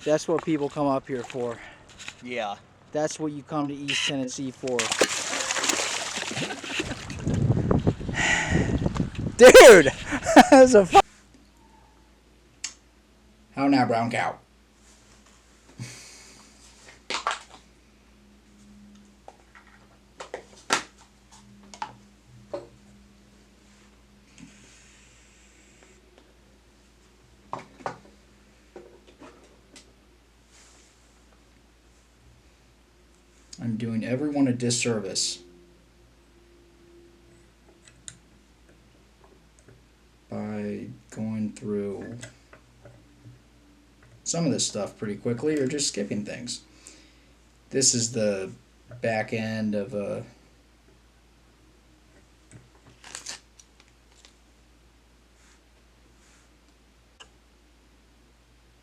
That's what people come up here for. Yeah. That's what you come to East Tennessee for. Dude! That's a How now, brown cow? I'm doing everyone a disservice by going through some of this stuff pretty quickly or just skipping things. This is the back end of a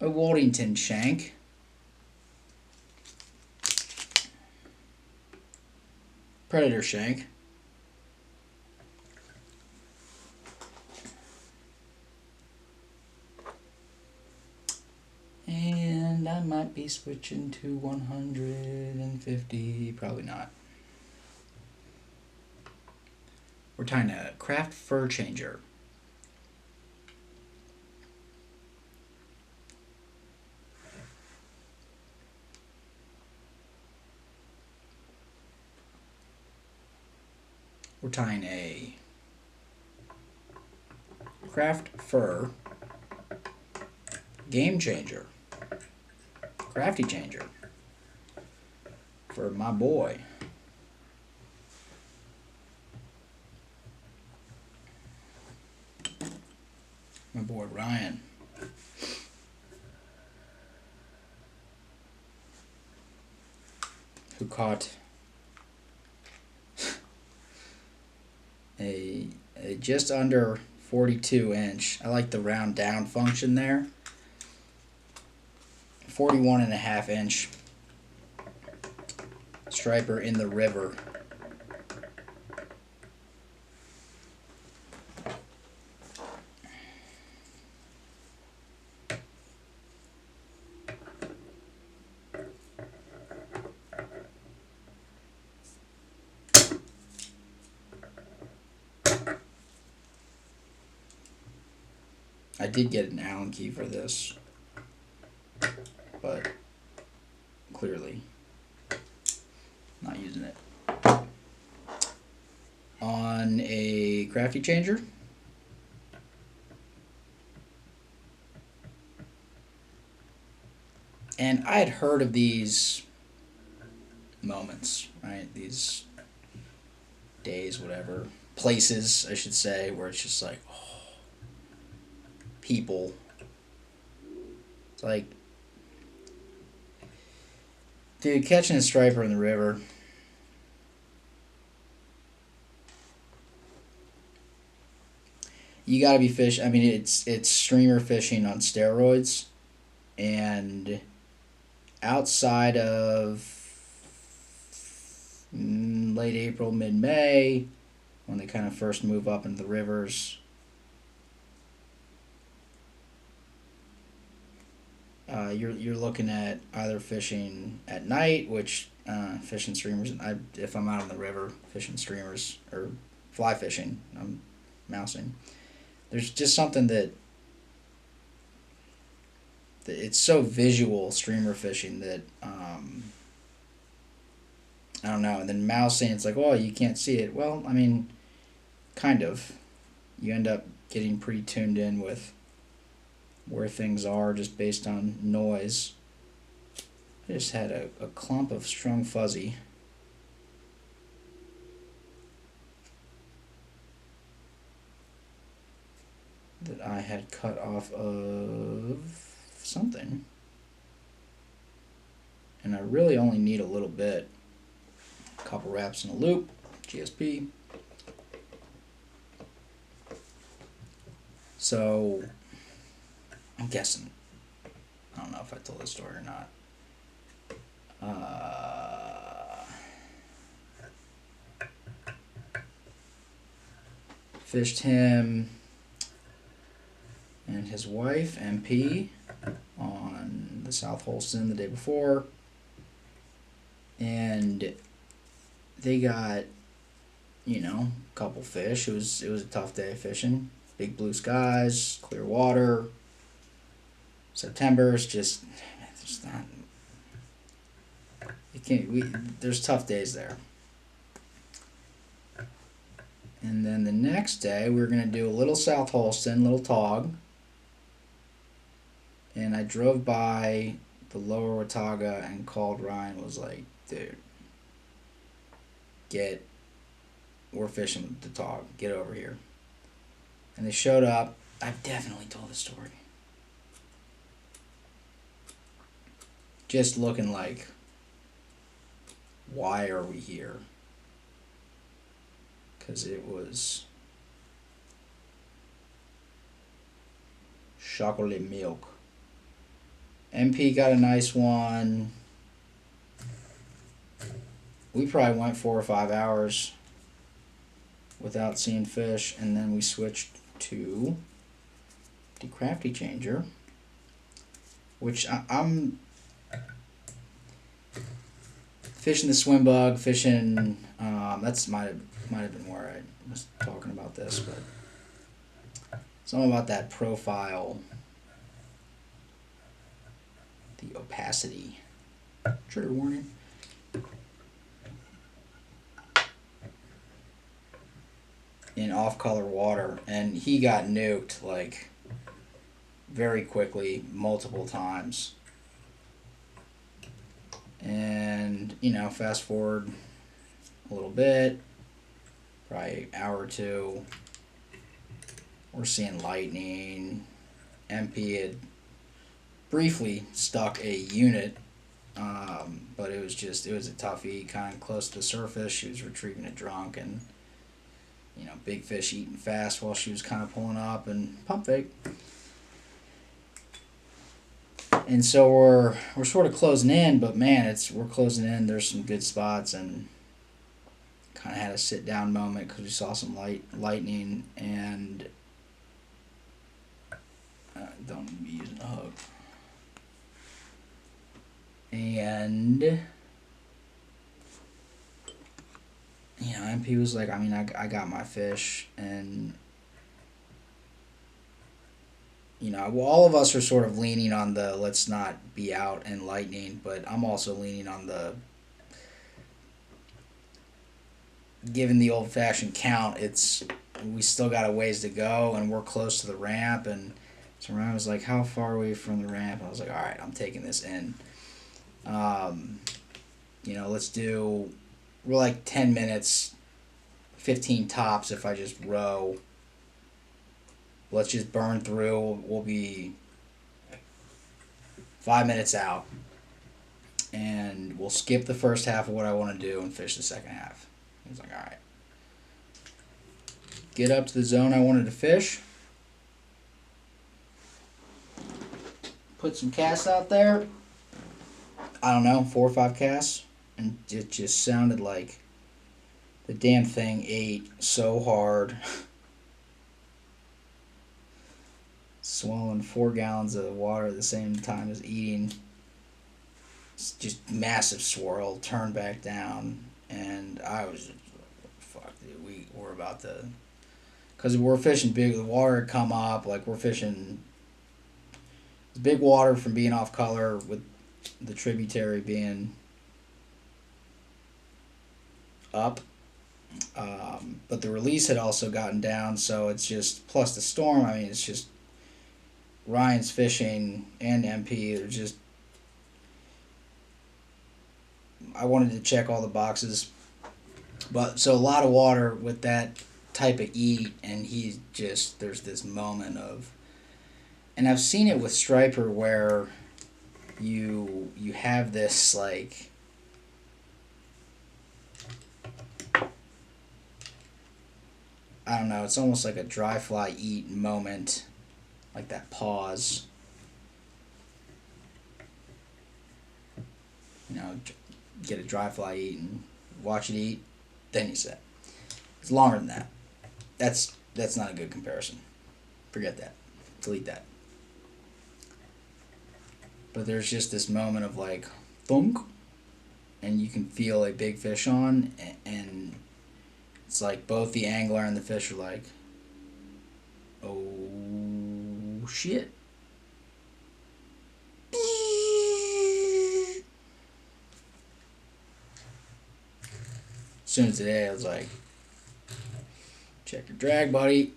Waddington shank. Predator shank. And I might be switching to 150, probably not. We're tying a craft fur changer. We're tying a craft fur GameChanger, crafty changer for my boy. My boy Ryan. Who caught a just under 42 inch. I like the round down function there. 41.5 inch striper in the river. I did get an Allen key for this, but clearly not using it. On a crafty changer, and I had heard of these moments, right? These days, whatever, places, I should say, where it's just like, oh, people. It's like, dude, catching a striper in the river. You gotta be fishing. I mean, it's streamer fishing on steroids, and outside of late April, mid-May, when they kind of first move up into the rivers, you're looking at either fishing at night, which fishing streamers. If I'm out on the river fishing streamers or fly fishing, I'm mousing. There's just something that it's so visual, streamer fishing, that I don't know. And then mousing, it's like, well, you can't see it. Well, I mean, kind of. You end up getting pretty tuned in with where things are just based on noise. I just had a clump of strung fuzzy. That I had cut off of something. And I really only need a little bit. A couple wraps in a loop, GSP. So, I'm guessing. I don't know if I told this story or not. Fished him and his wife, MP, on the to South Holston the day before, and they got, you know, a couple fish. It was a tough day of fishing. Big blue skies, clear water. September is just, there's not. You can't. There's tough days there. And then the next day we're gonna do a little South Holston, little tog. And I drove by the lower Watauga and called Ryan. Was like, dude, we're fishing the tog. Get over here. And they showed up. I've definitely told the story. Just looking like, why are we here? Because it was chocolate milk. MP got a nice one. We probably went 4 or 5 hours without seeing fish, and then we switched to the Crafty Changer, which I'm fishing the swim bug, fishing. That's might have been where I was talking about this, but something about that profile, the opacity. Trigger warning. In off-color water, and he got nuked like very quickly, multiple times. And you know, fast forward a little bit, probably an hour or two, we're seeing lightning. MP had briefly stuck a unit, but it was a toughie, kind of close to the surface. She was retrieving it drunk, and you know, big fish eating fast while she was kind of pulling up, and pump fake. And so we're sort of closing in, but man, we're closing in. There's some good spots, and kind of had a sit down moment because we saw some lightning, and don't be using a hook. And you know, MP was like, I mean, I got my fish, and you know, well, all of us are sort of leaning on the let's not be out in lightning, but I'm also leaning on the, given the old-fashioned count, we still got a ways to go, and we're close to the ramp. And so Ryan was like, how far away from the ramp? I was like, all right, I'm taking this in. You know, we're like 10 minutes, 15 tops if I just row. Let's just burn through. We'll be 5 minutes out, and we'll skip the first half of what I want to do and fish the second half. He was like, all right. Get up to the zone I wanted to fish. Put some casts out there. I don't know, 4 or 5 casts. And it just sounded like the damn thing ate so hard. Swallowing 4 gallons of water at the same time as eating. It's just massive swirl, turn back down, and I was just, fuck, dude, we're about to, because we're fishing big, the water had come up, like we're fishing big water from being off color with the tributary being up. But the release had also gotten down, so it's just, plus the storm, I mean, it's just, Ryan's fishing and MP, they're just, I wanted to check all the boxes, but so a lot of water with that type of eat, and he's just, there's this moment of, and I've seen it with striper where you have this like, I don't know, it's almost like a dry fly eat moment, like that pause. You know, get a dry fly eat and watch it eat, then you set. It's longer than that. That's not a good comparison. Forget that. Delete that. but there's just this moment of like thunk, and you can feel a big fish on, and it's like both the angler and the fish are like, oh shit. As soon as today, I was like, check your drag, buddy.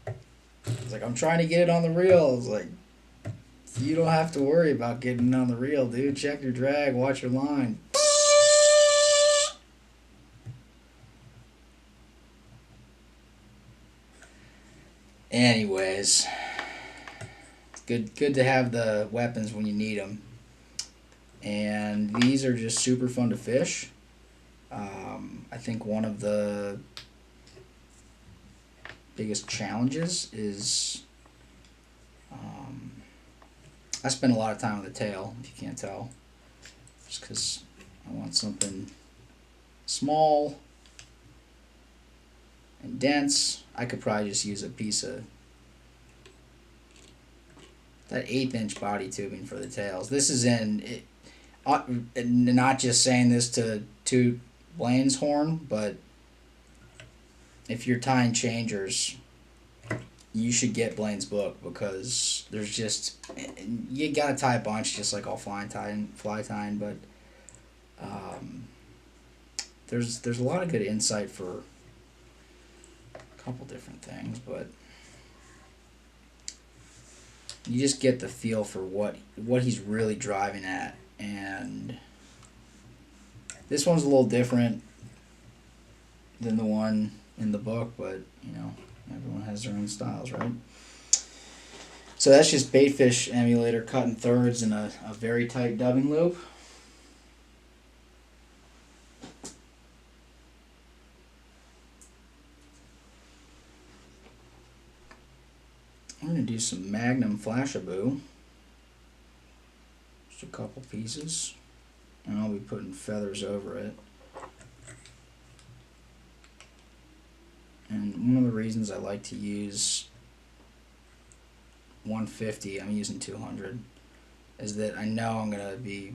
I was like, I'm trying to get it on the reel. I was like, you don't have to worry about getting it on the reel, dude. Check your drag, watch your line. Anyways, good to have the weapons when you need them. And these are just super fun to fish. I think one of the biggest challenges is I spend a lot of time on the tail, if you can't tell, just because I want something small and dense. I could probably just use a piece of that 1/8 inch body tubing for the tails. This is not just saying this to toot Blane's horn, but if you're tying changers, you should get Blane's book, because there's just, you gotta tie a bunch just like all fly tying, but there's a lot of good insight for a couple different things, but you just get the feel for what he's really driving at. And this one's a little different than the one in the book, but you know, everyone has their own styles, right? So that's just baitfish emulator cut in thirds in a very tight dubbing loop. I'm going to do some Magnum Flashaboo. Just a couple pieces. And I'll be putting feathers over it. And one of the reasons I like to use 150, I'm using 200, is that I know I'm going to be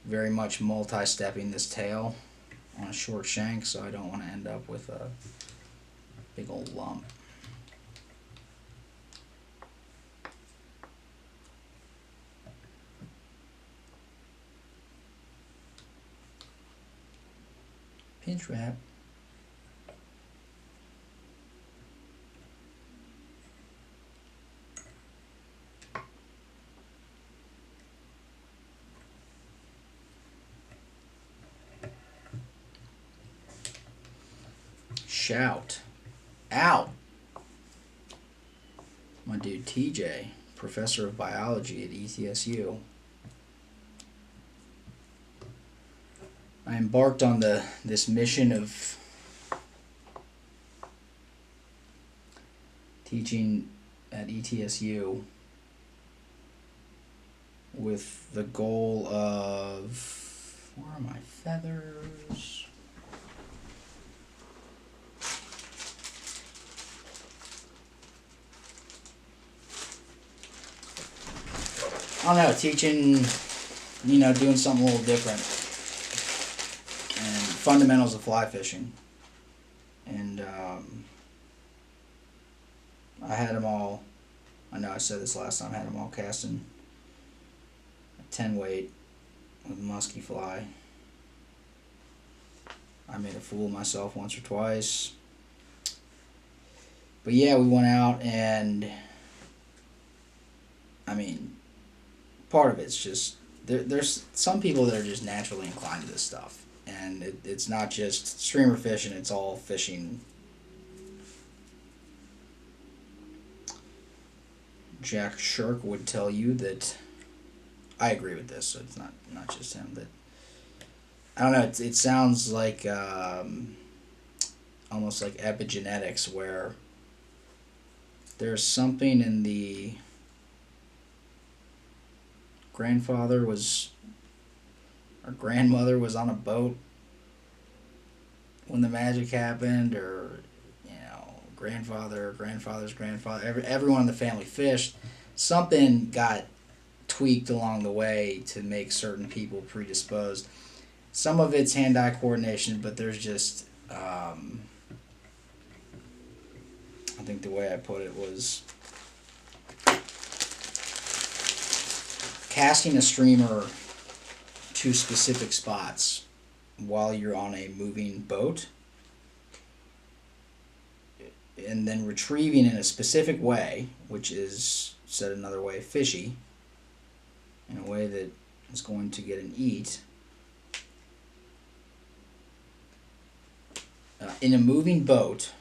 very much multi-stepping this tail on a short shank, so I don't want to end up with a big old lump. Pinch wrap. Shout out. My dude TJ, professor of biology at ETSU. I embarked on this mission of teaching at ETSU with the goal of, where are my feathers? I don't know, teaching, you know, doing something a little different. And fundamentals of fly fishing. And I had them all, I know I said this last time, I had them all casting a 10 weight with musky fly. I made a fool of myself once or twice. But yeah, we went out, and I mean, part of it's just, there's some people that are just naturally inclined to this stuff. And it's not just streamer fishing, it's all fishing. Jack Shirk would tell you that, I agree with this, so it's not just him, that, I don't know, it sounds like almost like epigenetics, where there's something in the grandmother was on a boat when the magic happened, or you know, grandfather's grandfather, everyone in the family fished, something got tweaked along the way to make certain people predisposed. Some of it's hand-eye coordination, but there's just, I think the way I put it was casting a streamer to specific spots while you're on a moving boat, and then retrieving in a specific way, which is, said another way, fishy, in a way that is going to get an eat, in a moving boat,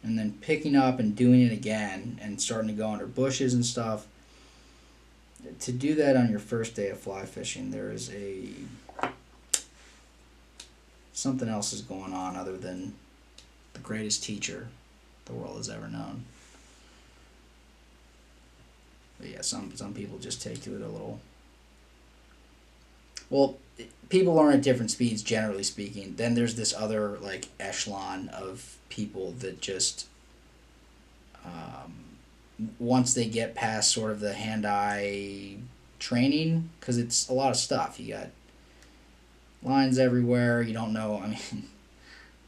and then picking up and doing it again and starting to go under bushes and stuff. To do that on your first day of fly fishing, there is something else is going on other than the greatest teacher the world has ever known. But yeah, some people just take to it a little. Well, people learn at different speeds, generally speaking. Then there's this other like echelon of people that just once they get past sort of the hand-eye training, because it's a lot of stuff. You got lines everywhere. You don't know. I mean,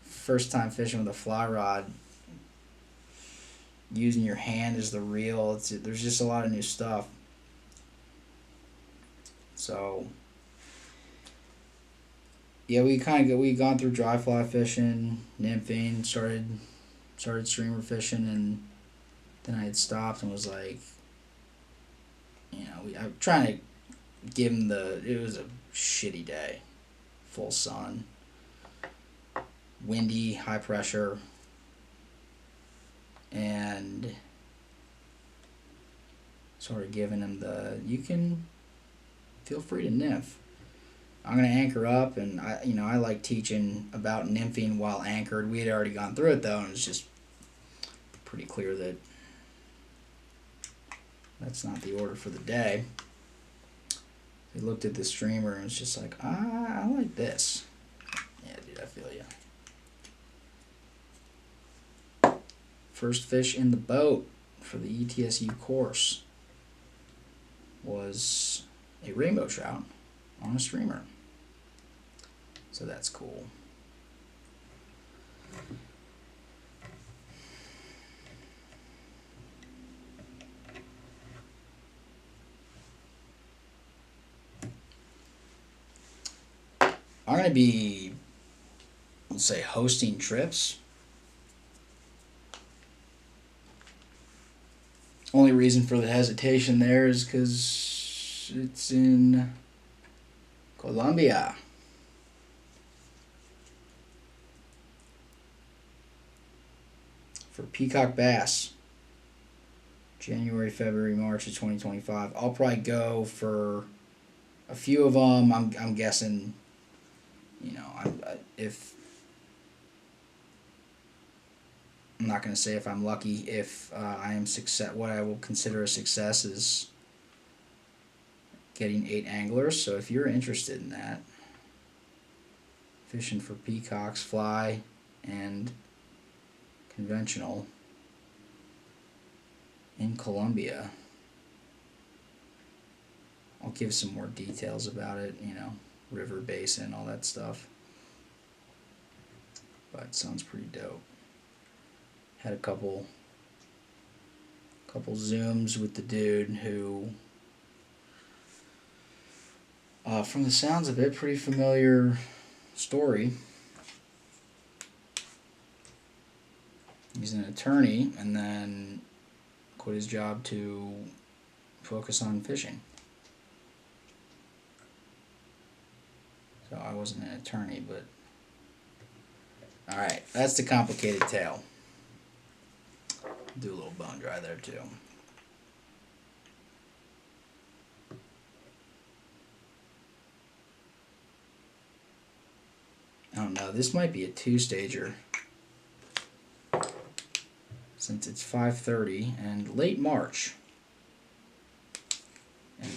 first time fishing with a fly rod, using your hand as the reel. There's just a lot of new stuff. So yeah, we gone through dry fly fishing, nymphing, started streamer fishing, and then I had stopped and was like, I'm trying to give him it was a shitty day, full sun, windy, high pressure, and sort of giving him you can feel free to nymph. I'm going to anchor up, and I like teaching about nymphing while anchored. We had already gone through it though, and it's just pretty clear that that's not the order for the day. We looked at the streamer and it's just like, I like this. Yeah, dude, I feel you. First fish in the boat for the ETSU course was a rainbow trout on a streamer. So that's cool. I'm going to be, let's say, hosting trips. Only reason for the hesitation there is because it's in Colombia. For peacock bass, January, February, March of 2025. I'll probably go for a few of them. I'm guessing, I'm not going to say if I'm lucky. If I am what I will consider a success is getting 8 anglers. So if you're interested in that, fishing for peacocks, fly, and conventional in Colombia, I'll give some more details about it, river basin, all that stuff. But it sounds pretty dope. Had a couple Zooms with the dude who, from the sounds of it, pretty familiar story. He's an attorney and then quit his job to focus on fishing. So I wasn't an attorney, but alright, that's the complicated tale. Do a little bone dry there too. I don't know, this might be a 2-stager. Since it's 5:30 and late March. And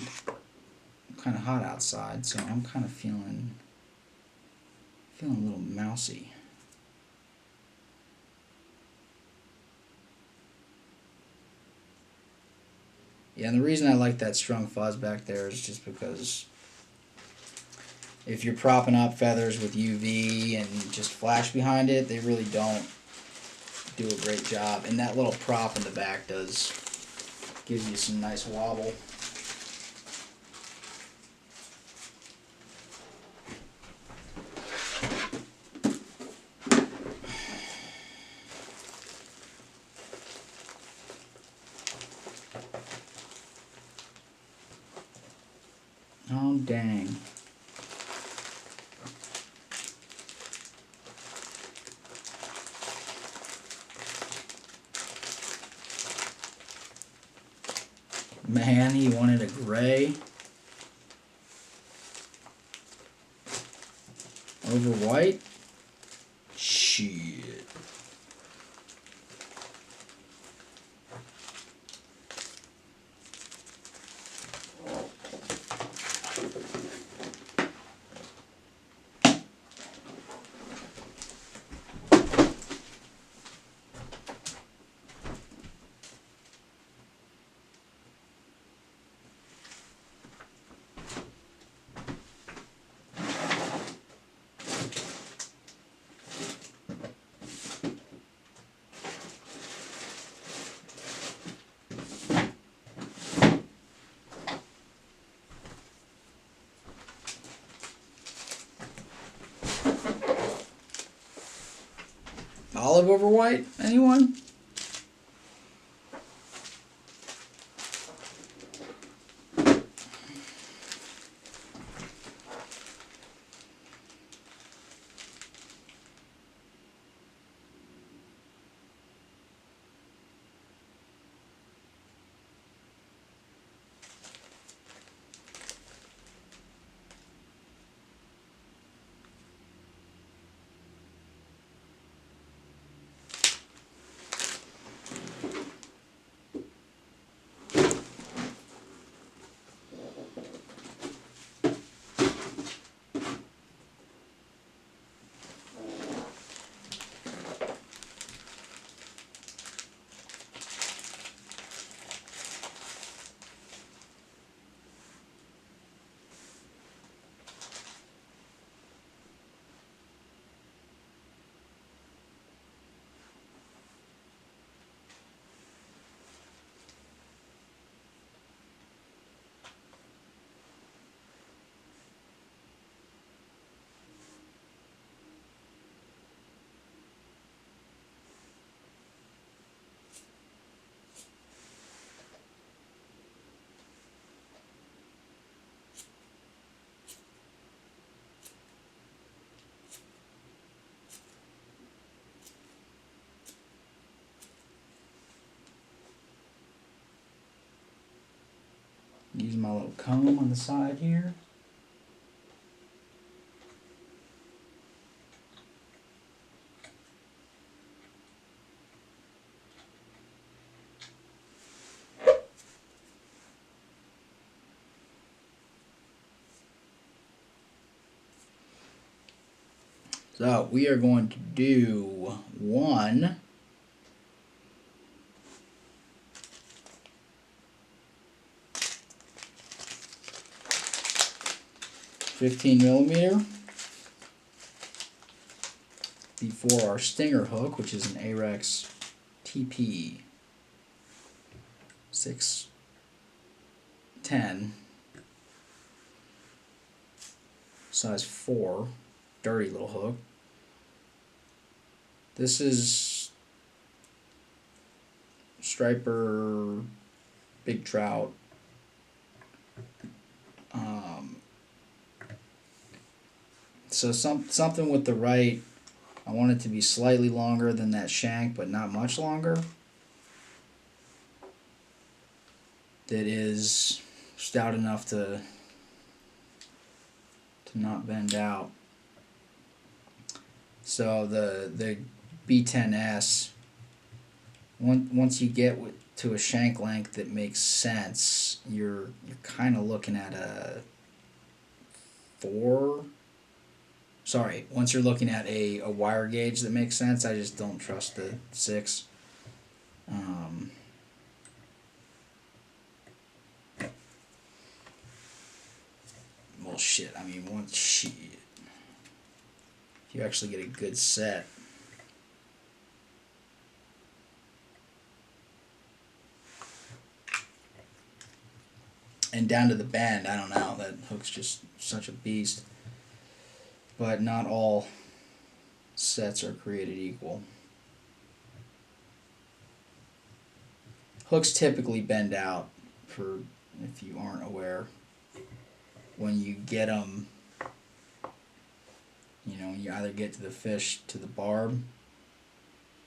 kind of hot outside, so I'm kind of feeling a little mousy. Yeah, and the reason I like that strung fuzz back there is just because if you're propping up feathers with UV and just flash behind it, they really don't do a great job. And that little prop in the back gives you some nice wobble. Oh, dang. Man, he wanted a gray over white? Shit. Olive over white? Anyone? Use my little comb on the side here. So we are going to do one 15mm before our stinger hook, which is an Ahrex TP 610 size 4, dirty little hook. This is striper big trout. So something with the right. I want it to be slightly longer than that shank, but not much longer. That is stout enough to not bend out. So the B10S, once you get to a shank length that makes sense, you're kind of looking at a 4. Sorry, once you're looking at a wire gauge that makes sense, I just don't trust the 6. well, shit, I mean, once shit, if you actually get a good set, and down to the bend, I don't know, that hook's just such a beast. But not all sets are created equal. Hooks typically bend out, for if you aren't aware, when you get them, you know, you either get to the fish to the barb,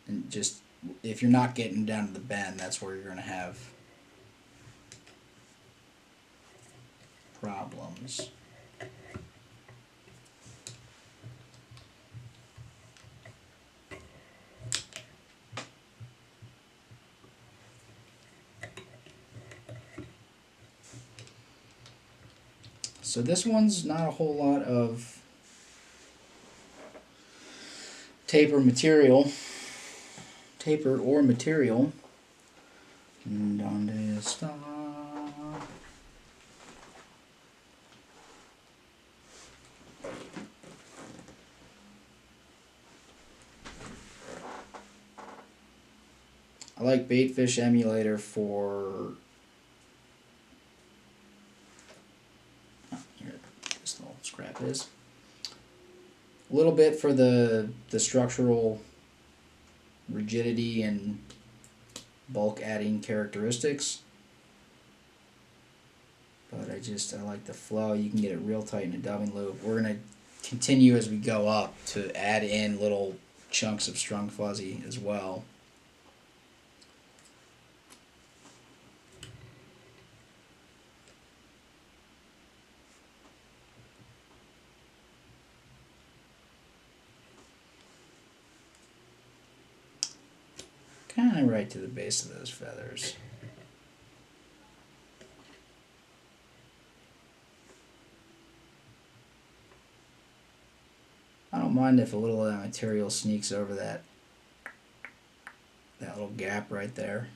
and just, if you're not getting down to the bend, that's where you're going to have problems. So this one's not a whole lot of taper or material. Donde está? I like baitfish emulator for here this little scrap is. A little bit for the structural rigidity and bulk adding characteristics. But I like the flow. You can get it real tight in a dubbing loop. We're going to continue as we go up to add in little chunks of strung fuzzy as well. Kind of right to the base of those feathers. I don't mind if a little of that material sneaks over that little gap right there.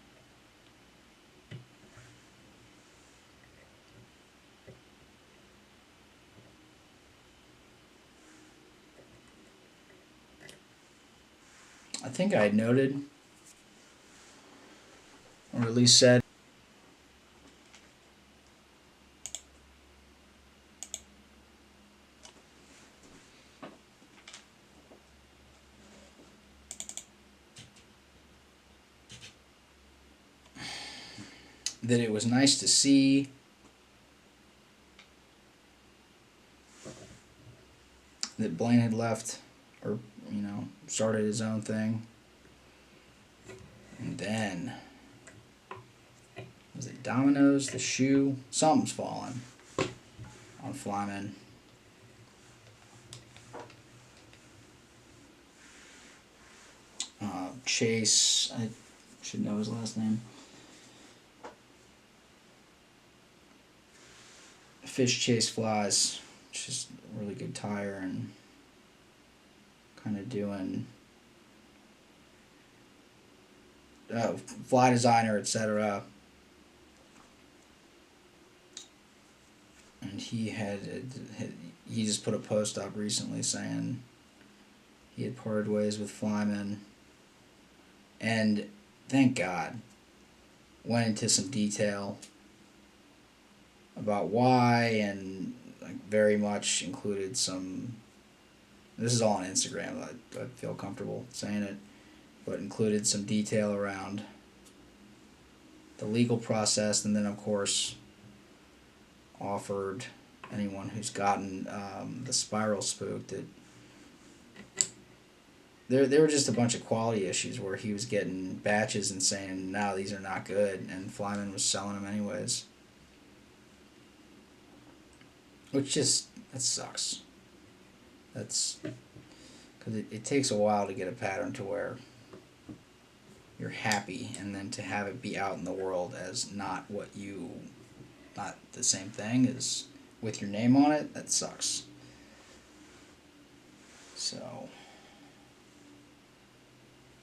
I think I had noted, or at least said, that it was nice to see that Blane had left, or, you know, started his own thing. And then, was it Domino's, the shoe? Something's falling on Flyman. Chase, I should know his last name. Fish Chase Flies, which is a really good tire and kind of doing fly designer, etc. And he he just put a post up recently saying he had parted ways with Flyman, and thank God went into some detail about why, and like very much included some, this is all on Instagram, I feel comfortable saying it, but included some detail around the legal process, and then of course offered anyone who's gotten the spiral spook that there were just a bunch of quality issues where he was getting batches and saying, no, these are not good, and Flyman was selling them anyways. Which just, that sucks. That's, because it takes a while to get a pattern to where you're happy, and then to have it be out in the world as not the same thing as with your name on it, that sucks. So,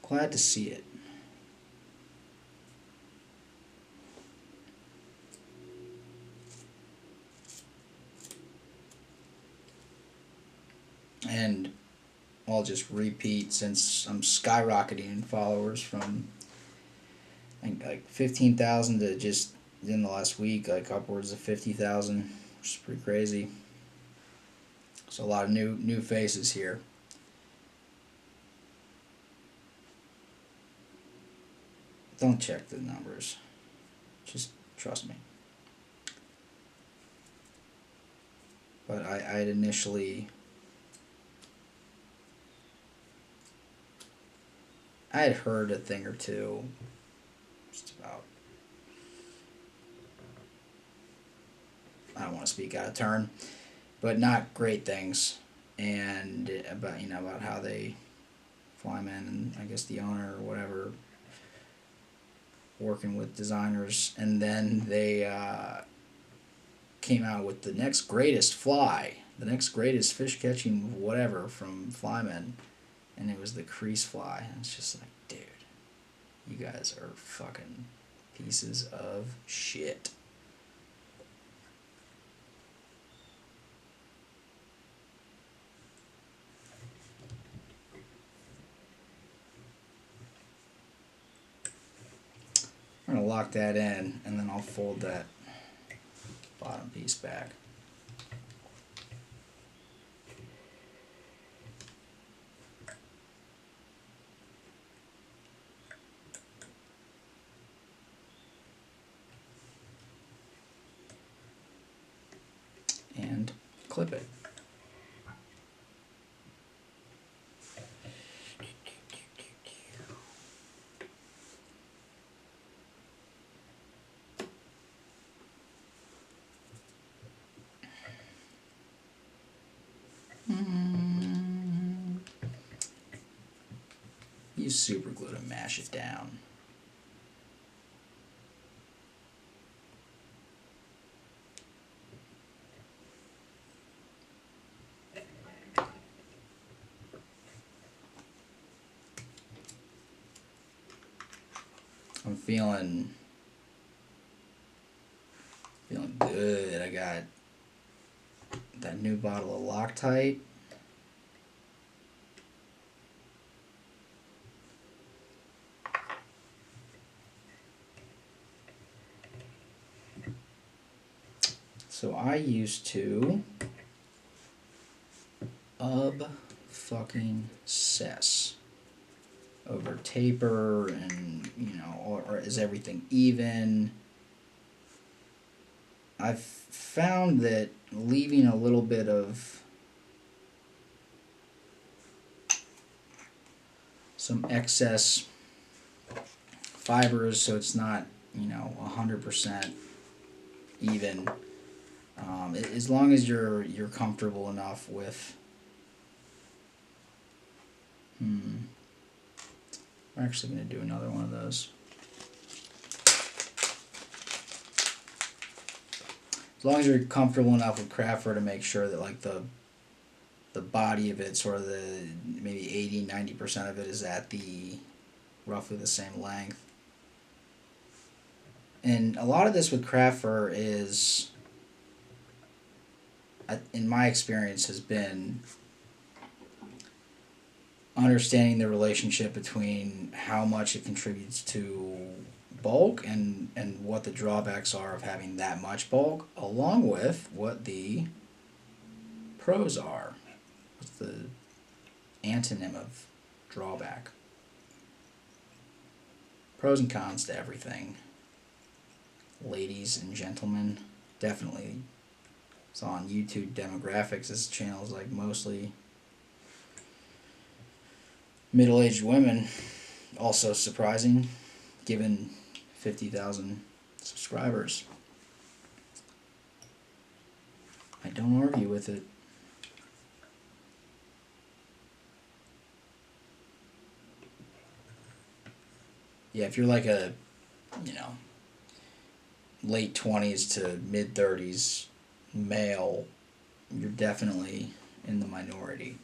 glad to see it. and I'll just repeat since I'm skyrocketing in followers from I think like 15,000 to just in the last week like upwards of 50,000, which is pretty crazy. So a lot of new faces here. Don't check the numbers. Just trust me. But I'd initially... I had heard a thing or two just about... I don't want to speak out of turn, but not great things. And about, about how they fly men and I guess the owner or whatever working with designers, and then they came out with the next greatest fly, the next greatest fish catching whatever from Flymen, and it was the crease fly. And it's just like, dude, you guys are fucking pieces of shit. I'm going to lock that in, and then I'll fold that bottom piece back. And clip it. Use super glue to mash it down. I'm feeling good. I got that new bottle of Loctite. So I used to fucking cess over taper and, or is everything even? I've found that leaving a little bit of some excess fibers so it's not, 100% even. As long as you're comfortable enough with... I'm actually going to do another one of those. As long as you're comfortable enough with craft fur to make sure that like the body of it, sort of the maybe 80-90% of it is at the roughly the same length. And a lot of this with craft fur is, in my experience, has been understanding the relationship between how much it contributes to bulk and what the drawbacks are of having that much bulk, along with what the pros are. What's the antonym of drawback? Pros and cons to everything. Ladies and gentlemen, definitely. It's on YouTube demographics. This channel is like mostly middle-aged women. Also surprising, given 50,000 subscribers. I don't argue with it. Yeah, if you're like a, late 20s to mid 30s male, you're definitely in the minority.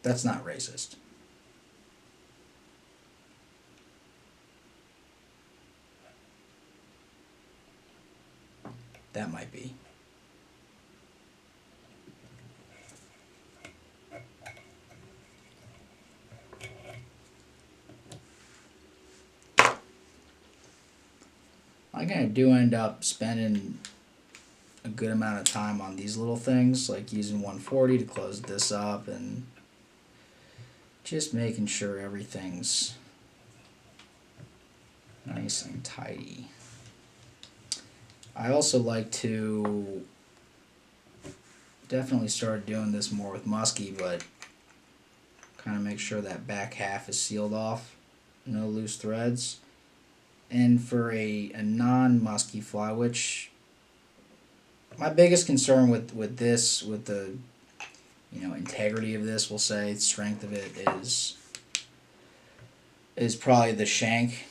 That's not racist. That might be. I kind of do end up spending a good amount of time on these little things, like using 140 to close this up and just making sure everything's nice and tidy. I also like to definitely start doing this more with Musky, but kind of make sure that back half is sealed off, no loose threads. And for a non-musky fly, which my biggest concern with this, with the integrity of this, we'll say, strength of it, is probably the shank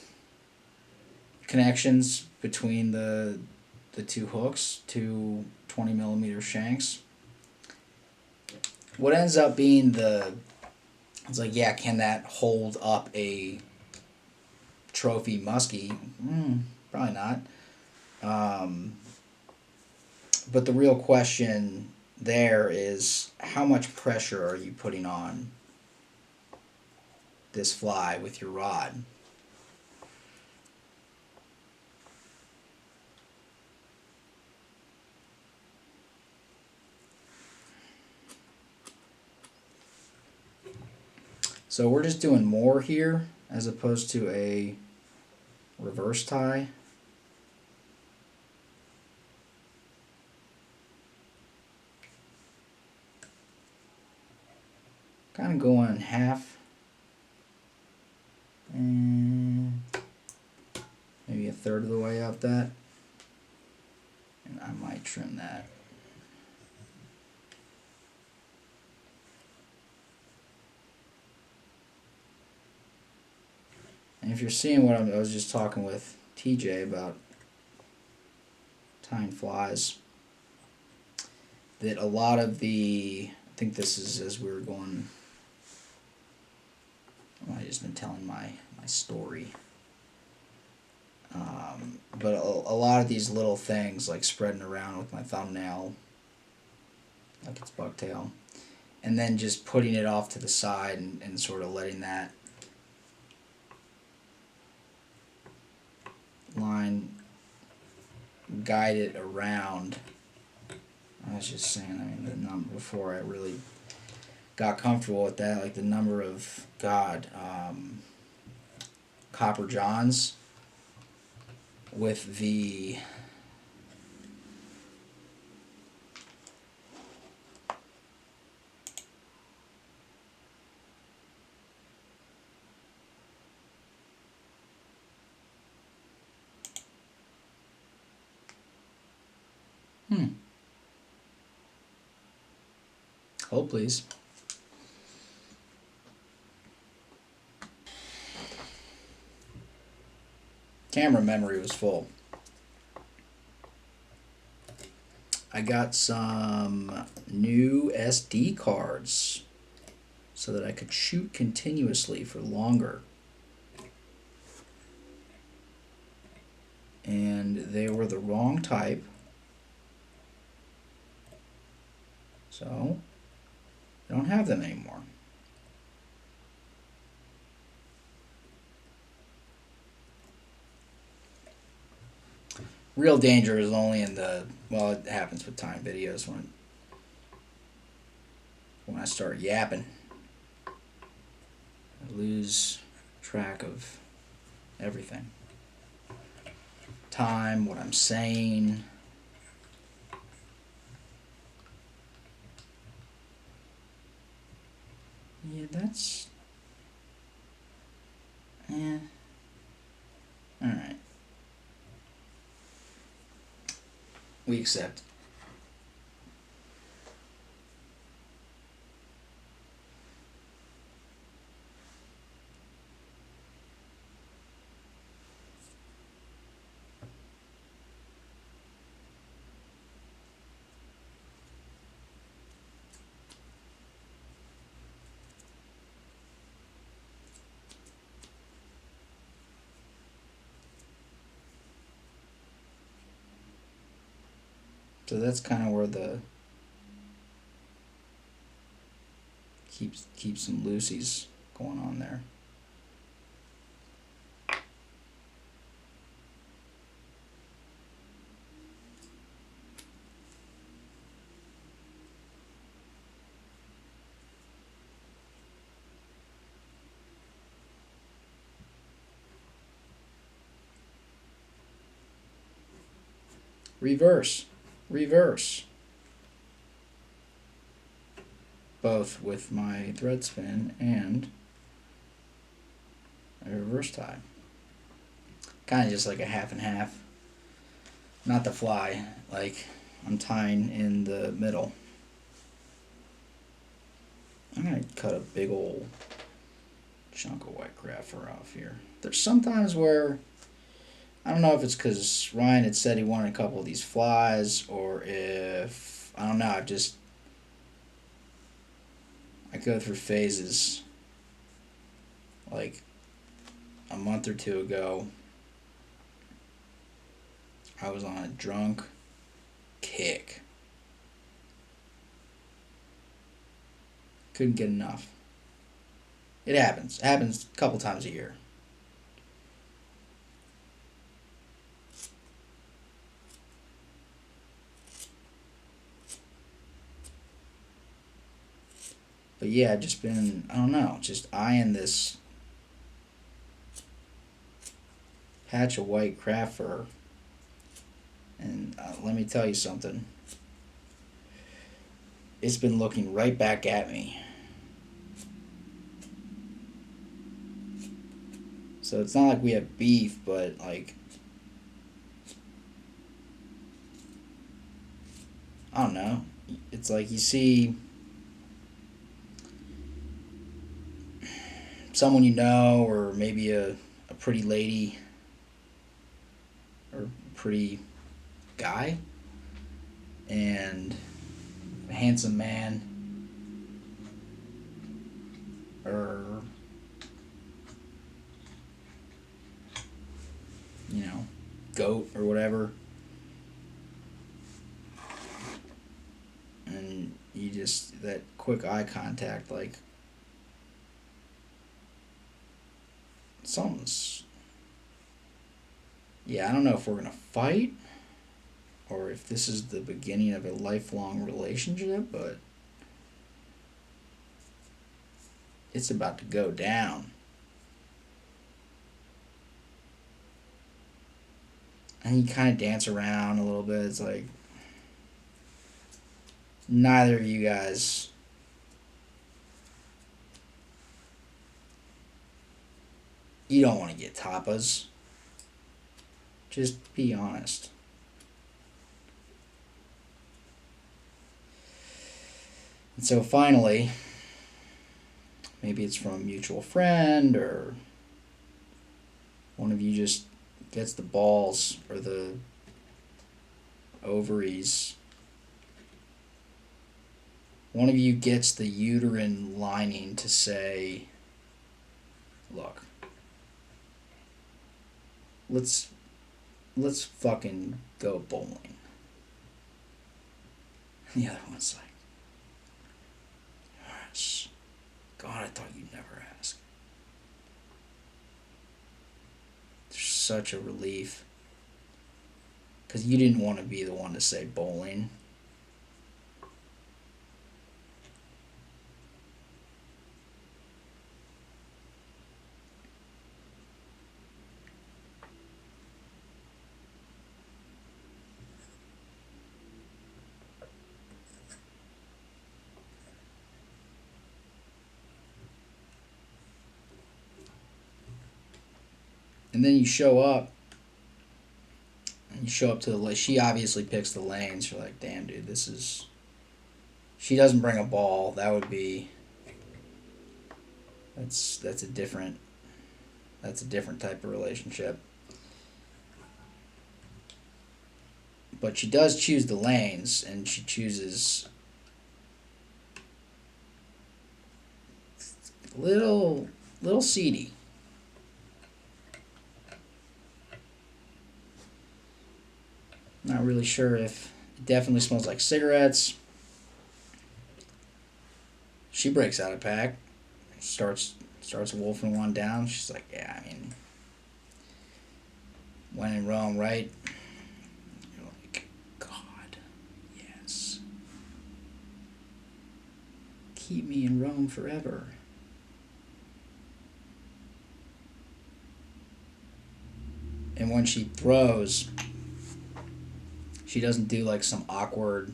connections between the two hooks, two 20mm shanks. What ends up being it's like, yeah, can that hold up a trophy musky? Probably not. But the real question there is, how much pressure are you putting on this fly with your rod? So we're just doing more here as opposed to a reverse tie. Kind of going half and maybe a third of the way up that, and I might trim that. And if you're seeing what I was just talking with TJ about tying flies, that a lot of I think this is as we were going, well, I just been telling my story. But a lot of these little things, like spreading around with my thumbnail, like it's bucktail, and then just putting it off to the side and sort of letting that line guide it around. I was just saying, I mean, the number before I really got comfortable with that, like the number of Copper Johns with the hold please. Camera memory was full. I got some new SD cards so that I could shoot continuously for longer. And they were the wrong type. So I don't have them anymore. Real danger is only in well, it happens with time videos when I start yapping. I lose track of everything. Time, what I'm saying. Yeah, that's... Alright. We accept. So that's kind of where the keep some loosies going on there. Reverse, reverse. Both with my thread spin and a reverse tie. Kind of just like a half and half. Not the fly, like I'm tying in the middle. I'm gonna cut a big old chunk of white craft fur off here. There's sometimes where, I don't know if it's because Ryan had said he wanted a couple of these flies, or if, I don't know, I go through phases. Like a month or two ago, I was on a drunk kick. Couldn't get enough. It happens. It happens a couple times a year. But yeah, I've just been, I don't know, just eyeing this patch of white craft fur. And let me tell you something. It's been looking right back at me. So it's not like we have beef, but like, I don't know. It's like you see someone you know, or maybe a pretty lady, or pretty guy, and a handsome man, or, you know, goat or whatever, and you just, that quick eye contact, like, something's, yeah, I don't know if we're gonna fight or if this is the beginning of a lifelong relationship, but it's about to go down. And you kind of dance around a little bit. It's like, neither of you guys, you don't want to get tapas. Just be honest. And so finally, maybe it's from a mutual friend, or one of you just gets the balls or the ovaries. One of you gets the uterine lining to say, look, let's fucking go bowling. And the other one's like, yes, God, I thought you'd never ask. There's such a relief, because you didn't want to be the one to say bowling. And then you show up, and you show up to the lane. She obviously picks the lanes. You're like, damn, dude, this is... She doesn't bring a ball. That would be... That's a different type of relationship. But she does choose the lanes, and she chooses little seedy. Not really sure if Definitely smells like cigarettes. She breaks out a pack, starts wolfing one down. She's like, yeah, I mean, when in Rome, right? You're like, God, yes. Keep me in Rome forever. And when she throws, she doesn't do like some awkward,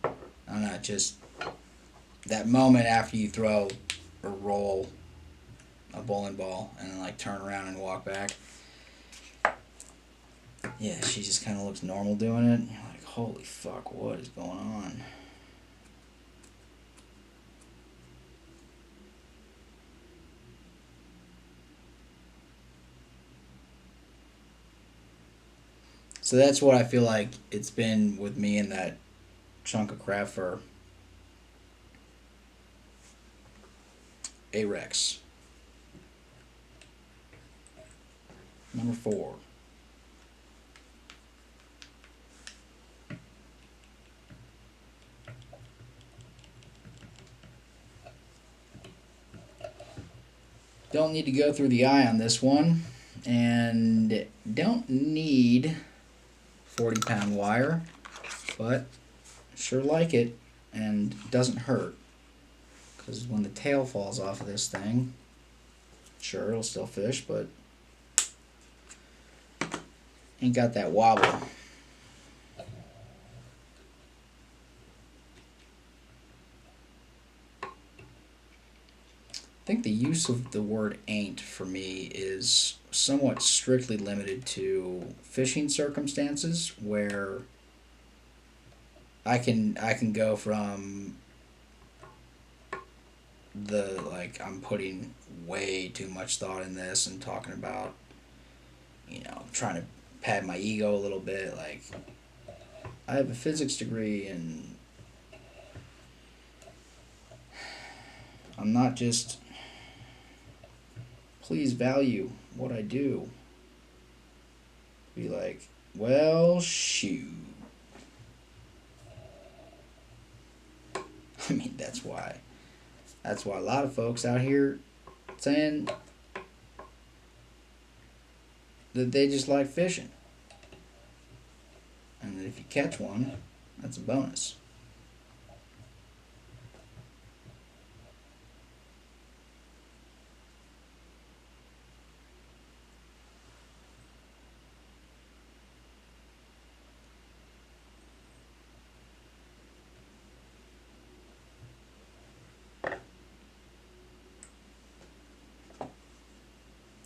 I don't know, just that moment after you throw or roll a bowling ball and then like turn around and walk back. Yeah, she just kind of looks normal doing it. You're like, holy fuck, what is going on? So that's what I feel like it's been with me in that chunk of craft fur. A Rex. Number 4. Don't need to go through the eye on this one. And don't need 40-pound wire, but sure like it, and doesn't hurt. Because when the tail falls off of this thing, sure, it'll still fish, but ain't got that wobble. I think the use of the word ain't for me is somewhat strictly limited to fishing circumstances where I can go from the like I'm putting way too much thought in this and talking about, you know, trying to pad my ego a little bit, like I have a physics degree and I'm not just, please value what I do. Be like, well, shoot. I mean, that's why a lot of folks out here saying that they just like fishing. And that if you catch one, that's a bonus.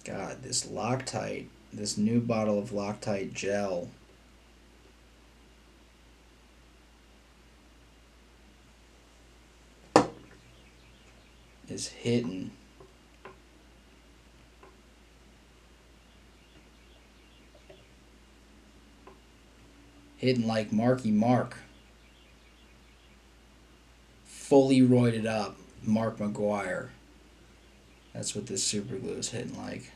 God, this Loctite, this new bottle of Loctite gel is hitting. Hitting like Marky Mark. Fully roided up Mark McGuire. That's what this super glue is hitting like.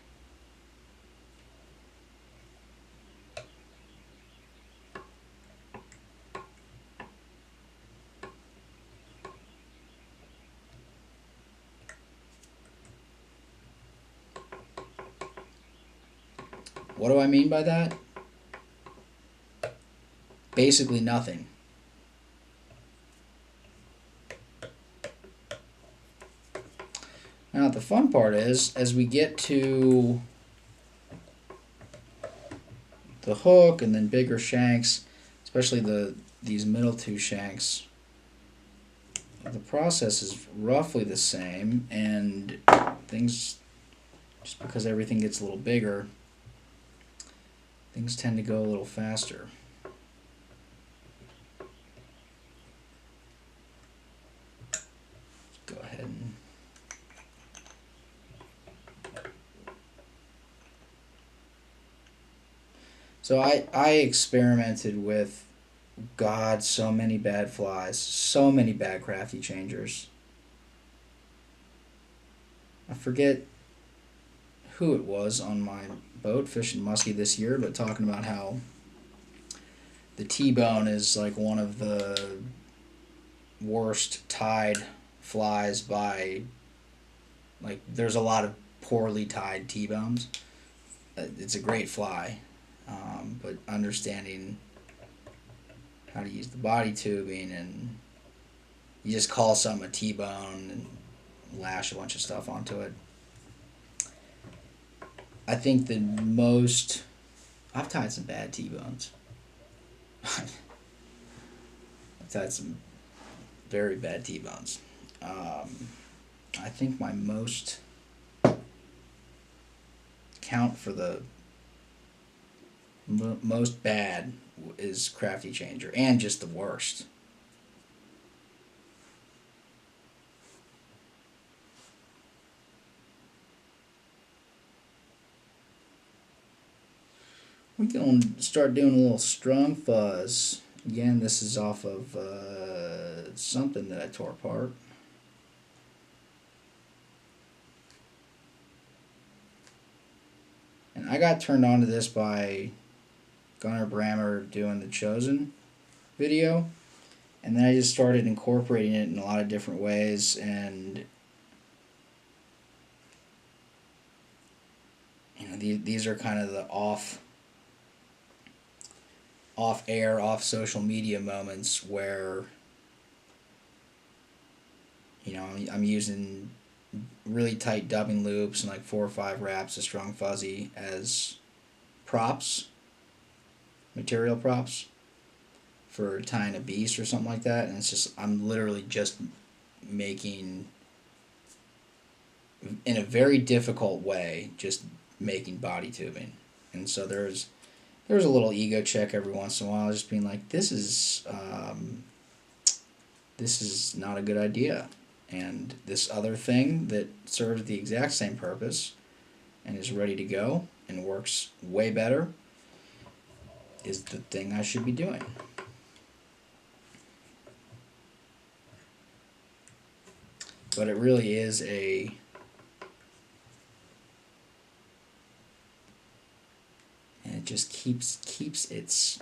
What do I mean by that? Basically nothing. Now the fun part is, as we get to the hook and then bigger shanks, especially these middle two shanks, the process is roughly the same, and things, just because everything gets a little bigger, things tend to go a little faster. Let's go ahead and so I experimented with, God, so many bad flies, so many bad crafty changers. I forget who it was on my boat fishing musky this year, but talking about how the T-bone is like one of the worst tied flies by, like, there's a lot of poorly tied T-bones. It's a great fly, but understanding how to use the body tubing, and you just call something a T-bone and lash a bunch of stuff onto it. I think the most, I've tied some bad T-bones. I've tied some very bad T-bones. I think my most count for the most bad is Crafty Changer, and just the worst. We're going to start doing a little strung fuzz. Again, this is off of something that I tore apart. And I got turned on to this by Gunnar Brammer doing the Chosen video. And then I just started incorporating it in a lot of different ways. And you know, these are kind of the off air, off social media moments where, you know, I'm using really tight dubbing loops and like 4 or 5 wraps of strung fuzzy as props, material props for tying a beast or something like that. And it's just, I'm literally just making, in a very difficult way, just making body tubing. And so there's a little ego check every once in a while, just being like, this is not a good idea. And this other thing that serves the exact same purpose and is ready to go and works way better is the thing I should be doing. But it really is a and it just keeps its,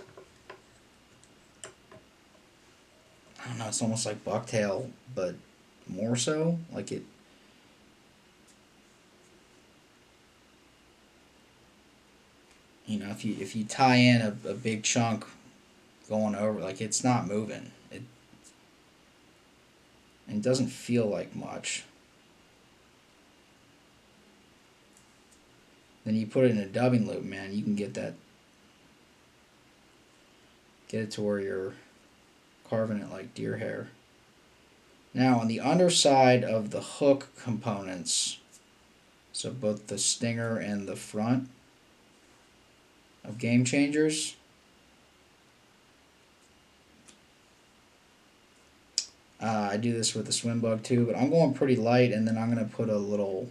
I don't know, it's almost like bucktail, but more so. Like it, you know, if you tie in a big chunk going over, like, it's not moving. It doesn't feel like much. Then you put it in a dubbing loop, man, you can get it to where you're carving it like deer hair. Now on the underside of the hook components, so both the stinger and the front of GameChangers, I do this with the swim bug too, but I'm going pretty light, and then I'm going to put a little,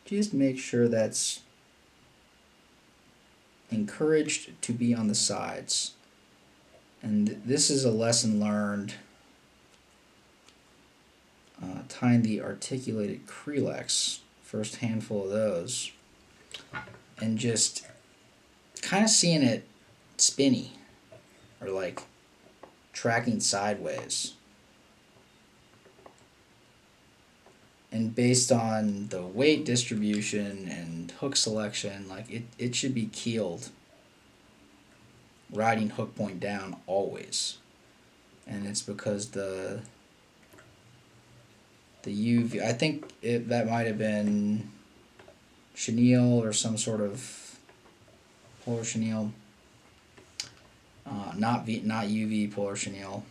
just make sure that's encouraged to be on the sides. And this is a lesson learned tying the articulated Krelex, first handful of those, and just kind of seeing it spinny or like tracking sideways. And based on the weight distribution and hook selection, like it should be keeled, riding hook point down always. And it's because the UV, I think that might have been chenille or some sort of polar chenille, not UV polar chenille.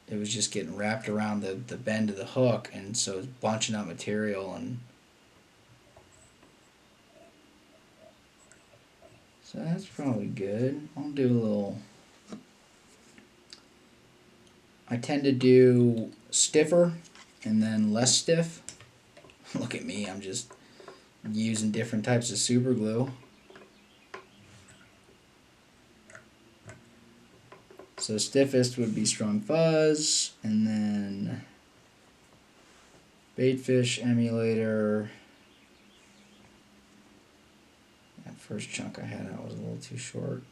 It was just getting wrapped around the bend of the hook, and so it's bunching up material, and so that's probably good. I'll do a little, I tend to do stiffer and then less stiff. Look at me, I'm just using different types of super glue. So stiffest would be strung fuzz, and then baitfish, emulator, That first chunk I had out was a little too short.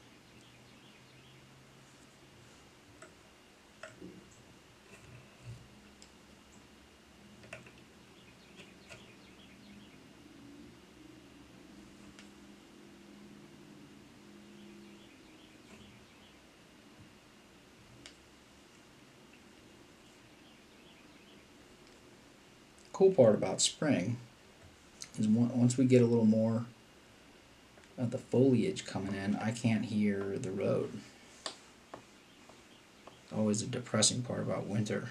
Cool part about spring is once we get a little more of the foliage coming in, I can't hear the road. Always a depressing part about winter.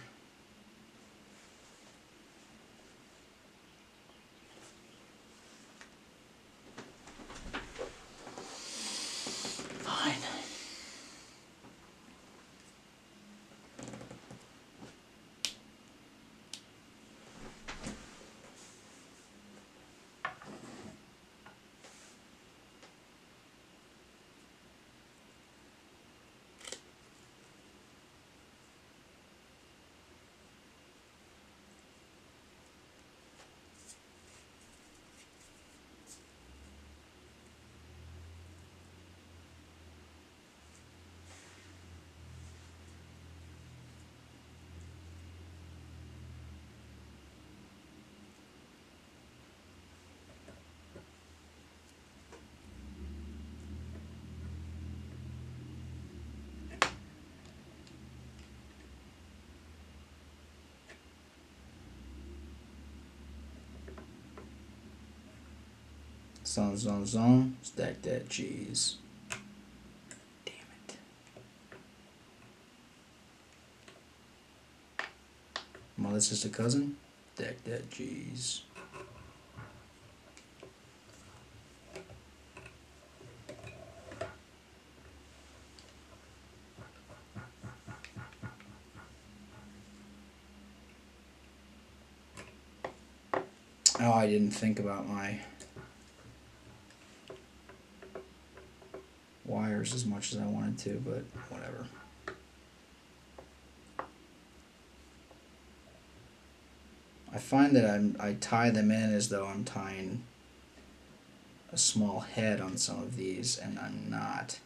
Fine. Zone, stack that cheese. Damn it. Mother, sister, cousin, stack that cheese. Oh, I didn't think about my wires as much as I wanted to, but whatever. I find that I tie them in as though I'm tying a small head on some of these, and I'm not.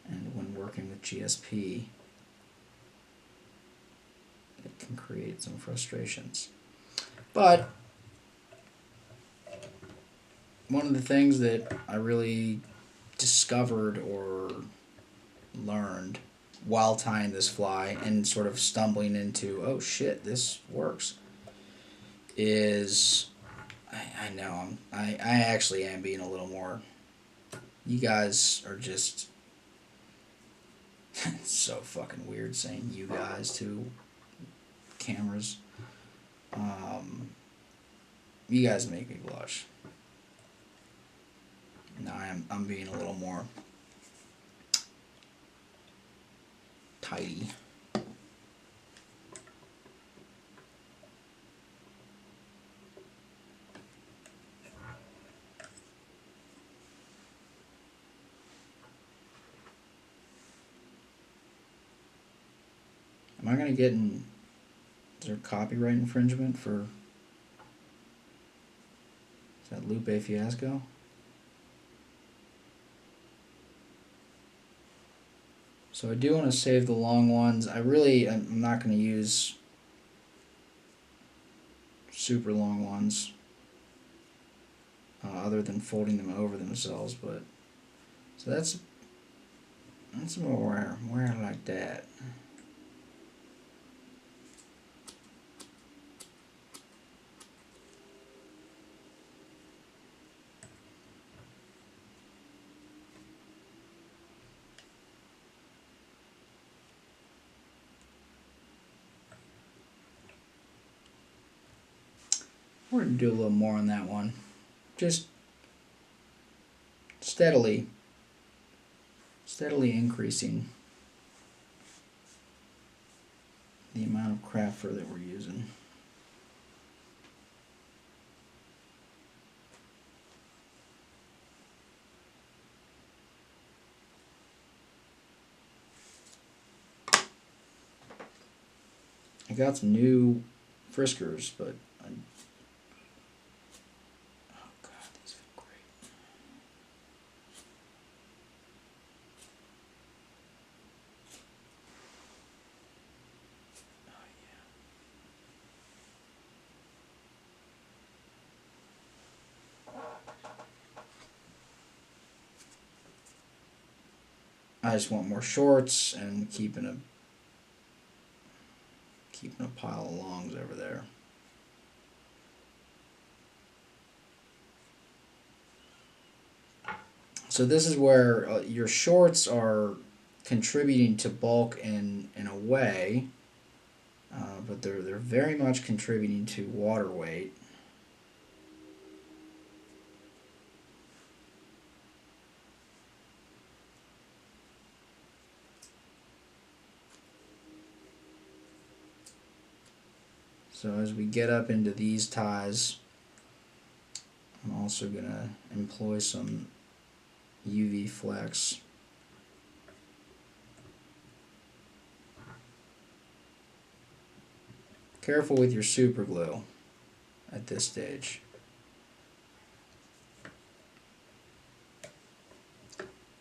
And when working with GSP, it can create some frustrations. But one of the things that I really discovered or learned while tying this fly and sort of stumbling into, oh shit, this works, is I know I actually am being a little more, you guys are just it's so fucking weird saying you guys to cameras. You guys make me blush. No, I'm being a little more tidy. Am I gonna get in? Is there copyright infringement for? Is that Lupe Fiasco? So I do want to save the long ones. I'm not going to use super long ones, other than folding them over themselves. But so that's more like that. We're going to do a little more on that one. Just steadily increasing the amount of craft fur that we're using. I got some new friskers, but oh god, these feel great. I just want more shorts and keeping a pile of longs over there. So this is where your shorts are contributing to bulk in a way, but they're very much contributing to water weight. So as we get up into these ties, I'm also going to employ some UV flex. Careful with your super glue at this stage.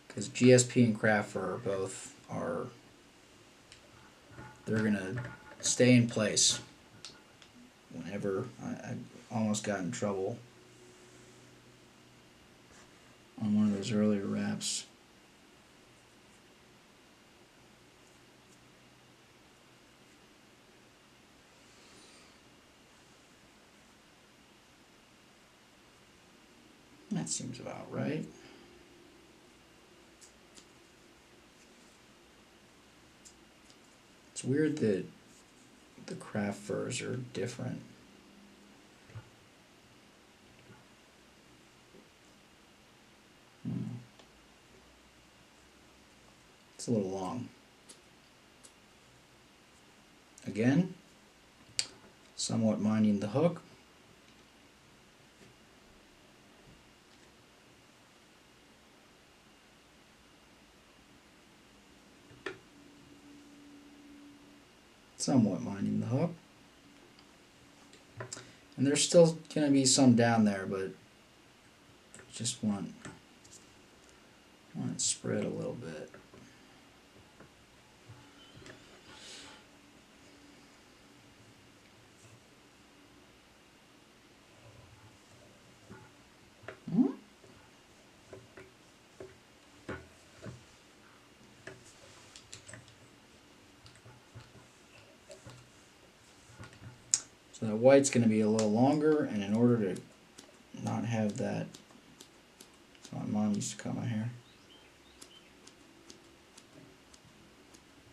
Because GSP and craft fur both they're going to stay in place. Whenever I almost got in trouble on one of those earlier wraps. That seems about right. It's weird that the craft furs are different. It's a little long. Again, somewhat minding the hook. Somewhat minding the hook. And there's still going to be some down there, but just want it spread a little bit. So that white's going to be a little longer, and in order to not have that, so my mom used to cut my hair,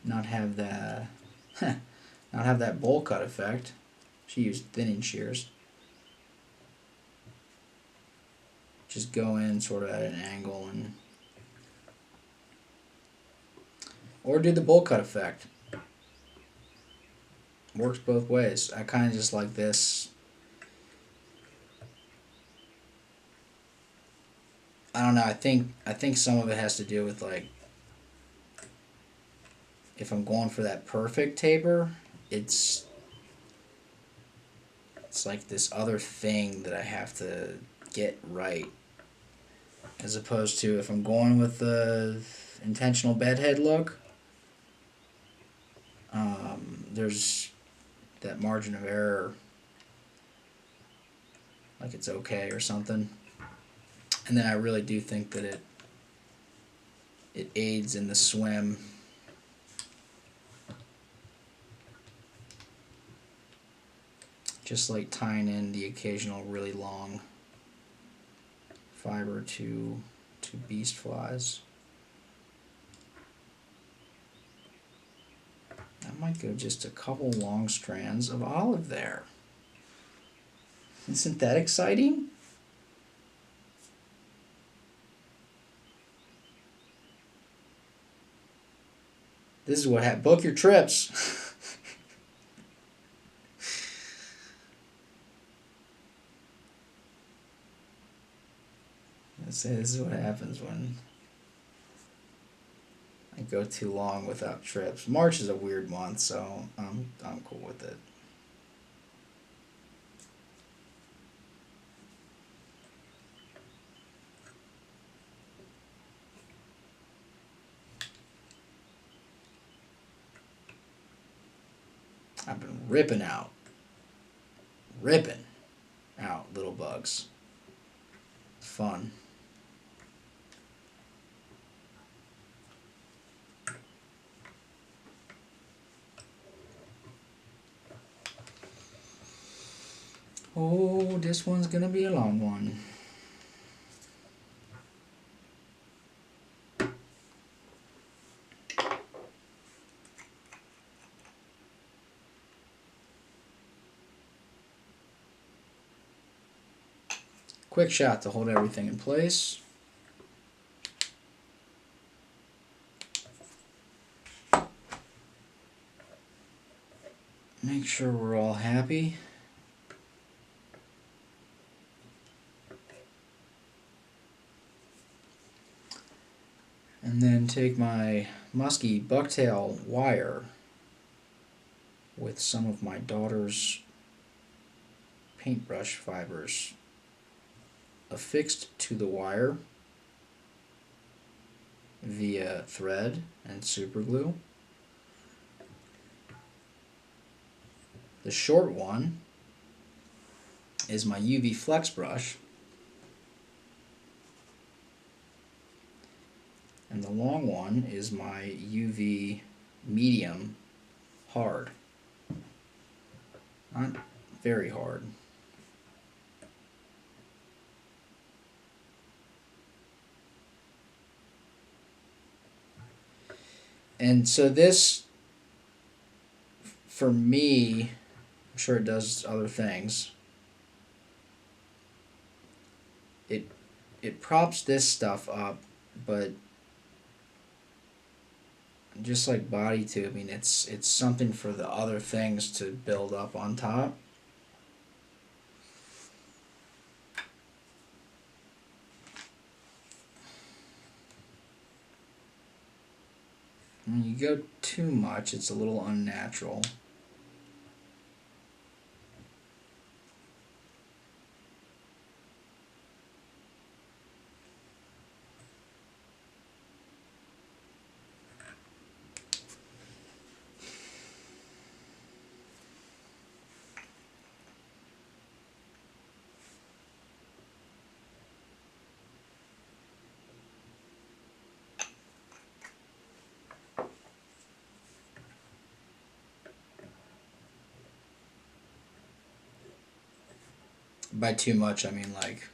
not have that bowl cut effect, she used thinning shears. Just go in sort of at an angle and, or do the bowl cut effect. Works both ways. I kind of just like this. I don't know. I think some of it has to do with, like, if I'm going for that perfect taper, it's like this other thing that I have to get right, as opposed to if I'm going with the intentional bedhead look. There's that margin of error, like it's okay or something. And then I really do think that it aids in the swim. Just like tying in the occasional really long fiber to beast flies. I might go just a couple long strands of olive there. Isn't that exciting? This is what happens. Book your trips. This is what happens when I go too long without trips. March is a weird month, so I'm cool with it. I've been ripping out little bugs. It's fun. Oh, this one's gonna be a long one. Quick shot to hold everything in place. Make sure we're all happy. And then take my Musky bucktail wire with some of my daughter's paintbrush fibers affixed to the wire via thread and super glue. The short one is my UV flex brush, and the long one is my UV medium hard. Not very hard. And so this, for me, I'm sure it does other things. It props this stuff up, but just like body tubing, it's something for the other things to build up on top. When you go too much, it's a little unnatural. By too much, I mean like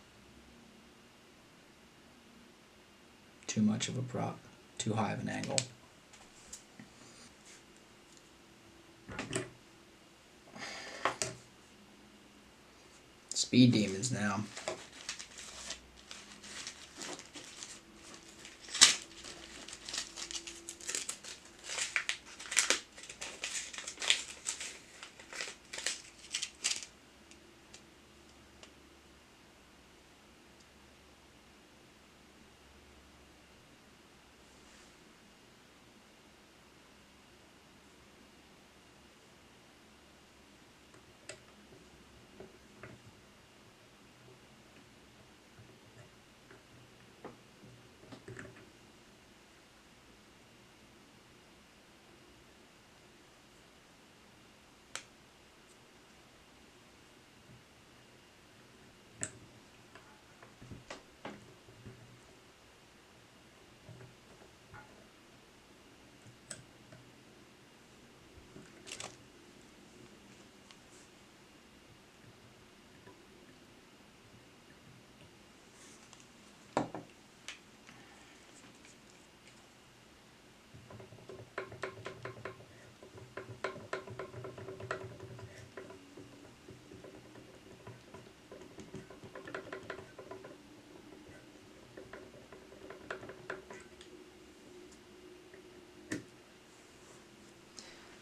too much of a prop, too high of an angle. Speed demons now.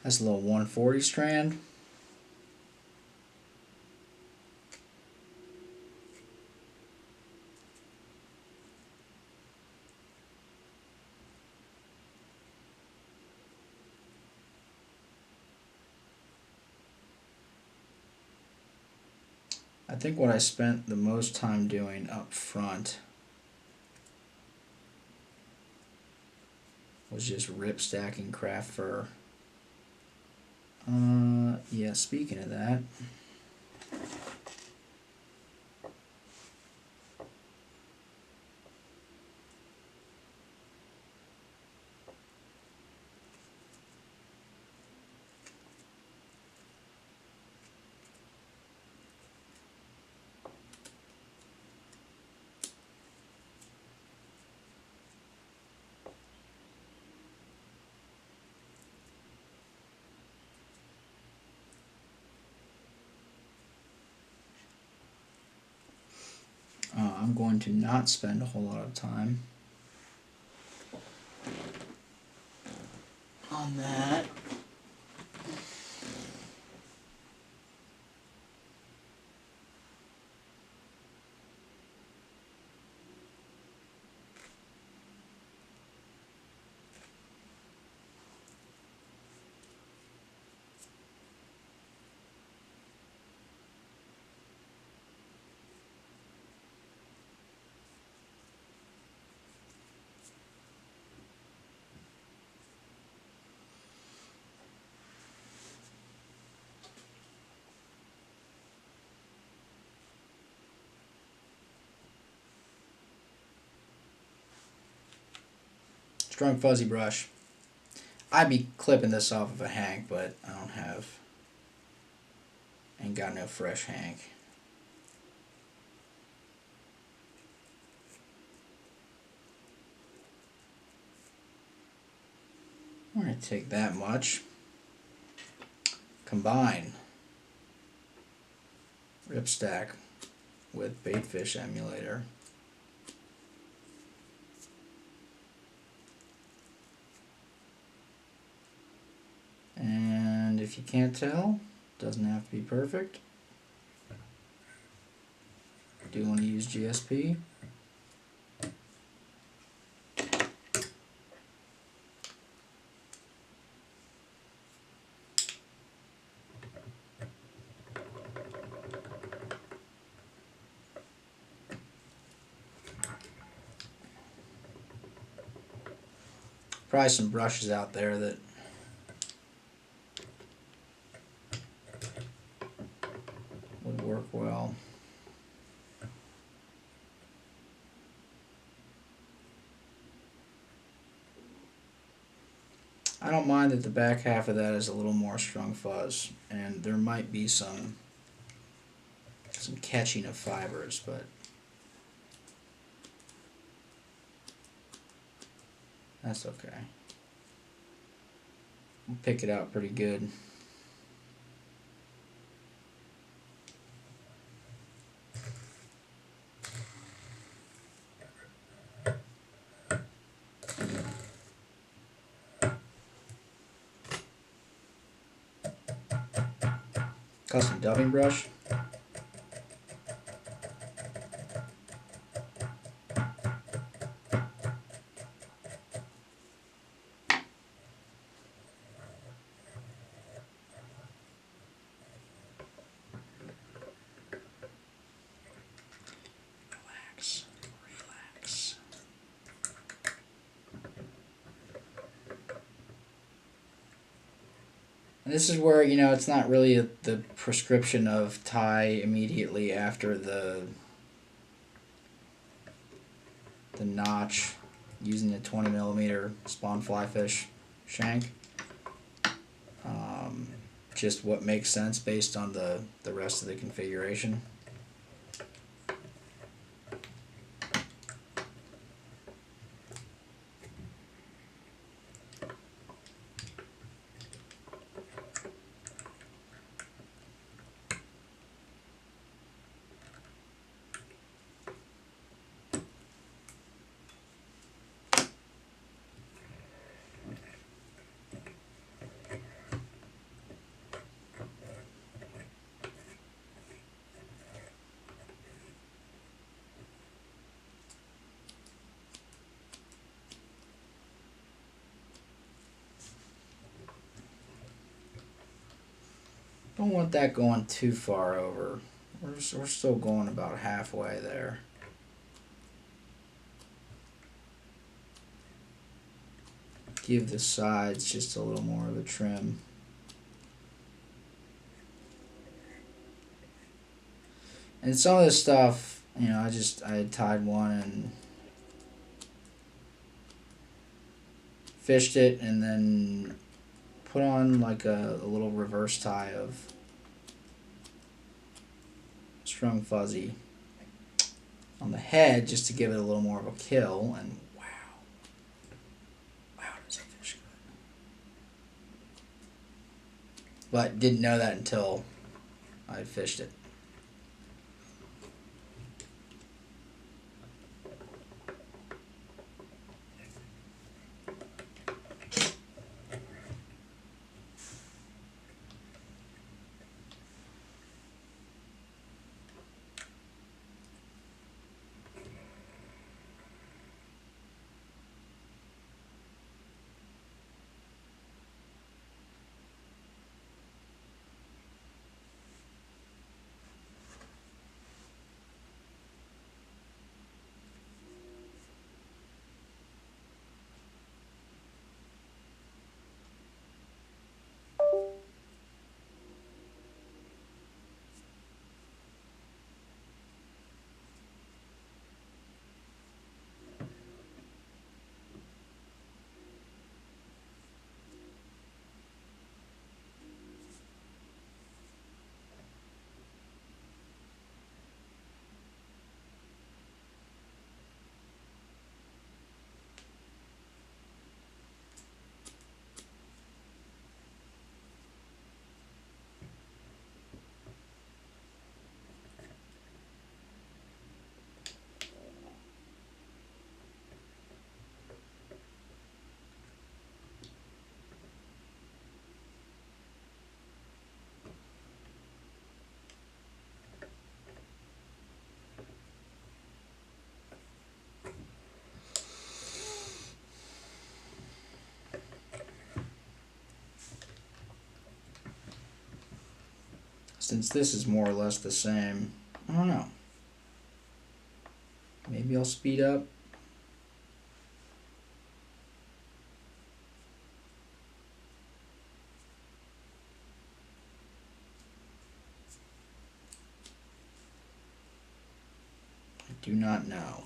That's a little 140 strand. I think what I spent the most time doing up front was just rip stacking craft fur. Yeah, speaking of that, I'm going to not spend a whole lot of time on that. Strung fuzzy brush. I'd be clipping this off of a hank, but I don't have. Ain't got no fresh hank. I'm going to take that much. Combine ripstack with baitfish emulator. And if you can't tell, doesn't have to be perfect. Do want to use GSP. Probably some brushes out there that would work well. I don't mind that the back half of that is a little more strung fuzz, and there might be some catching of fibers, but that's okay. We'll pick it out pretty good. Custom dubbing brush. Relax. And this is where, you know, it's not really the prescription of tie immediately after the notch using the 20mm spawn fly fish shank. Just what makes sense based on the rest of the configuration. Don't want that going too far over. We're still going about halfway there. Give the sides just a little more of a trim. And some of this stuff, you know, I had tied one and fished it and then put on like a little reverse tie of strung fuzzy on the head just to give it a little more of a kill, and wow, does that fish good. But didn't know that until I fished it. since this is more or less the same, I don't know. Maybe I'll speed up. I do not know.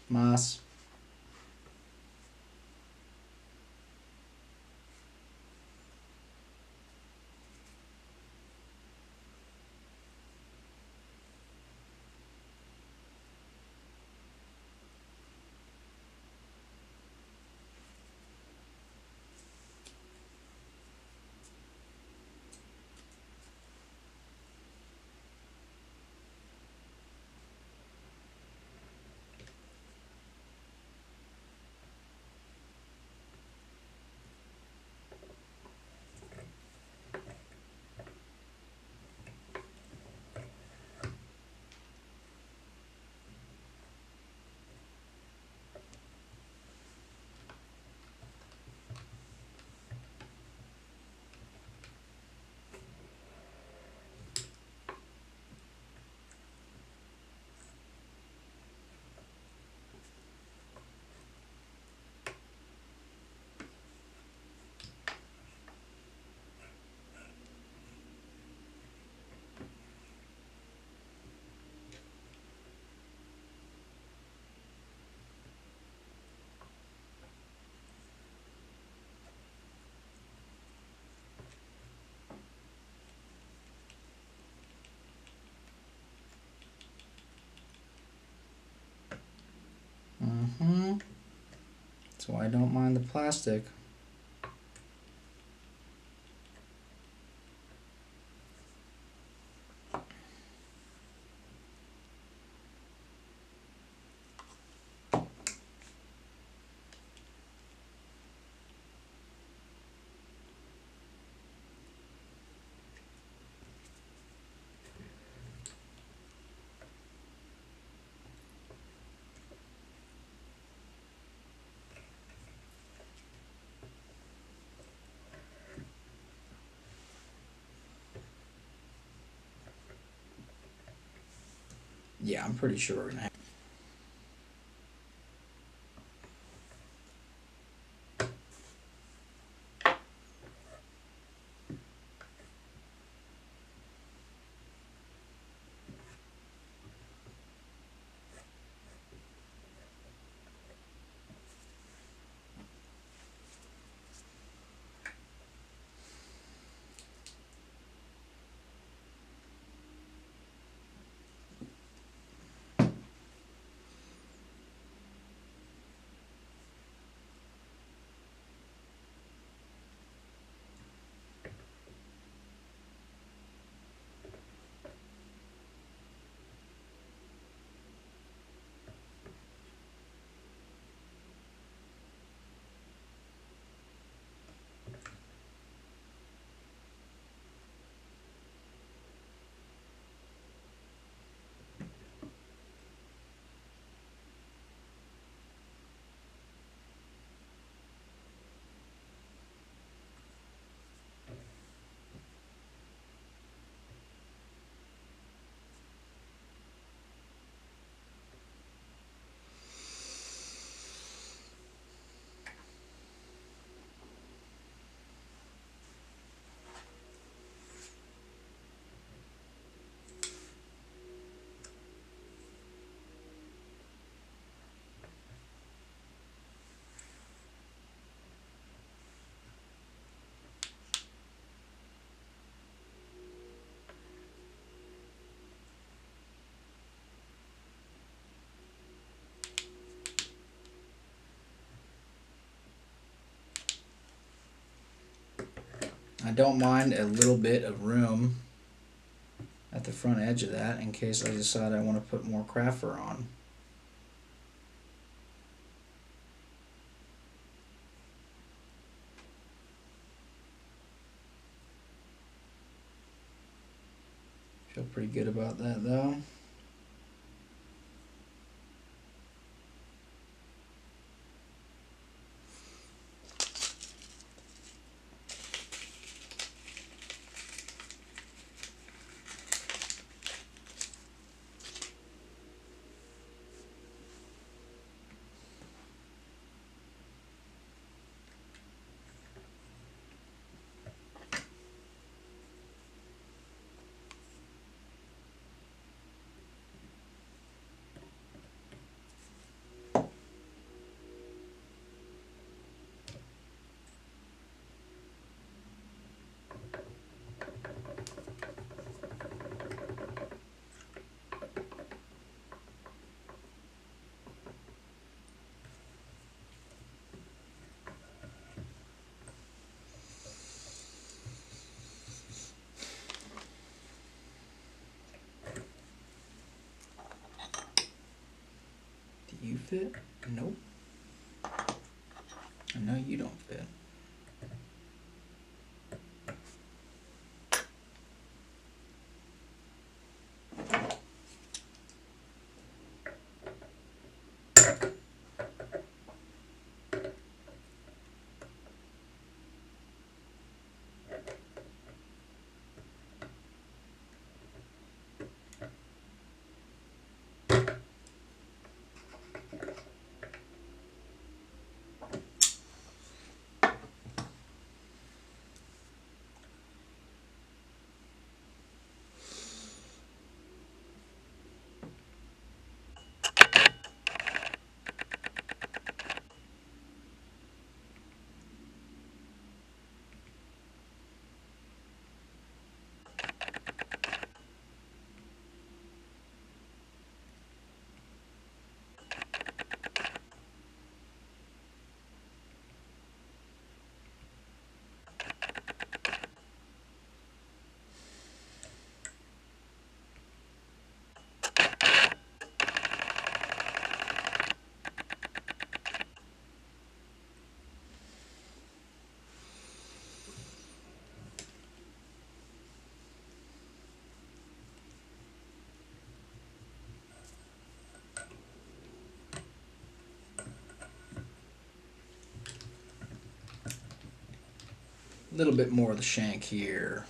Moss. So I don't mind the plastic. Yeah, I'm pretty sure we're gonna have. I don't mind a little bit of room at the front edge of that in case I decide I want to put more craft fur on. Feel pretty good about that though. You fit? Nope. I know you don't fit. A little bit more of the shank here.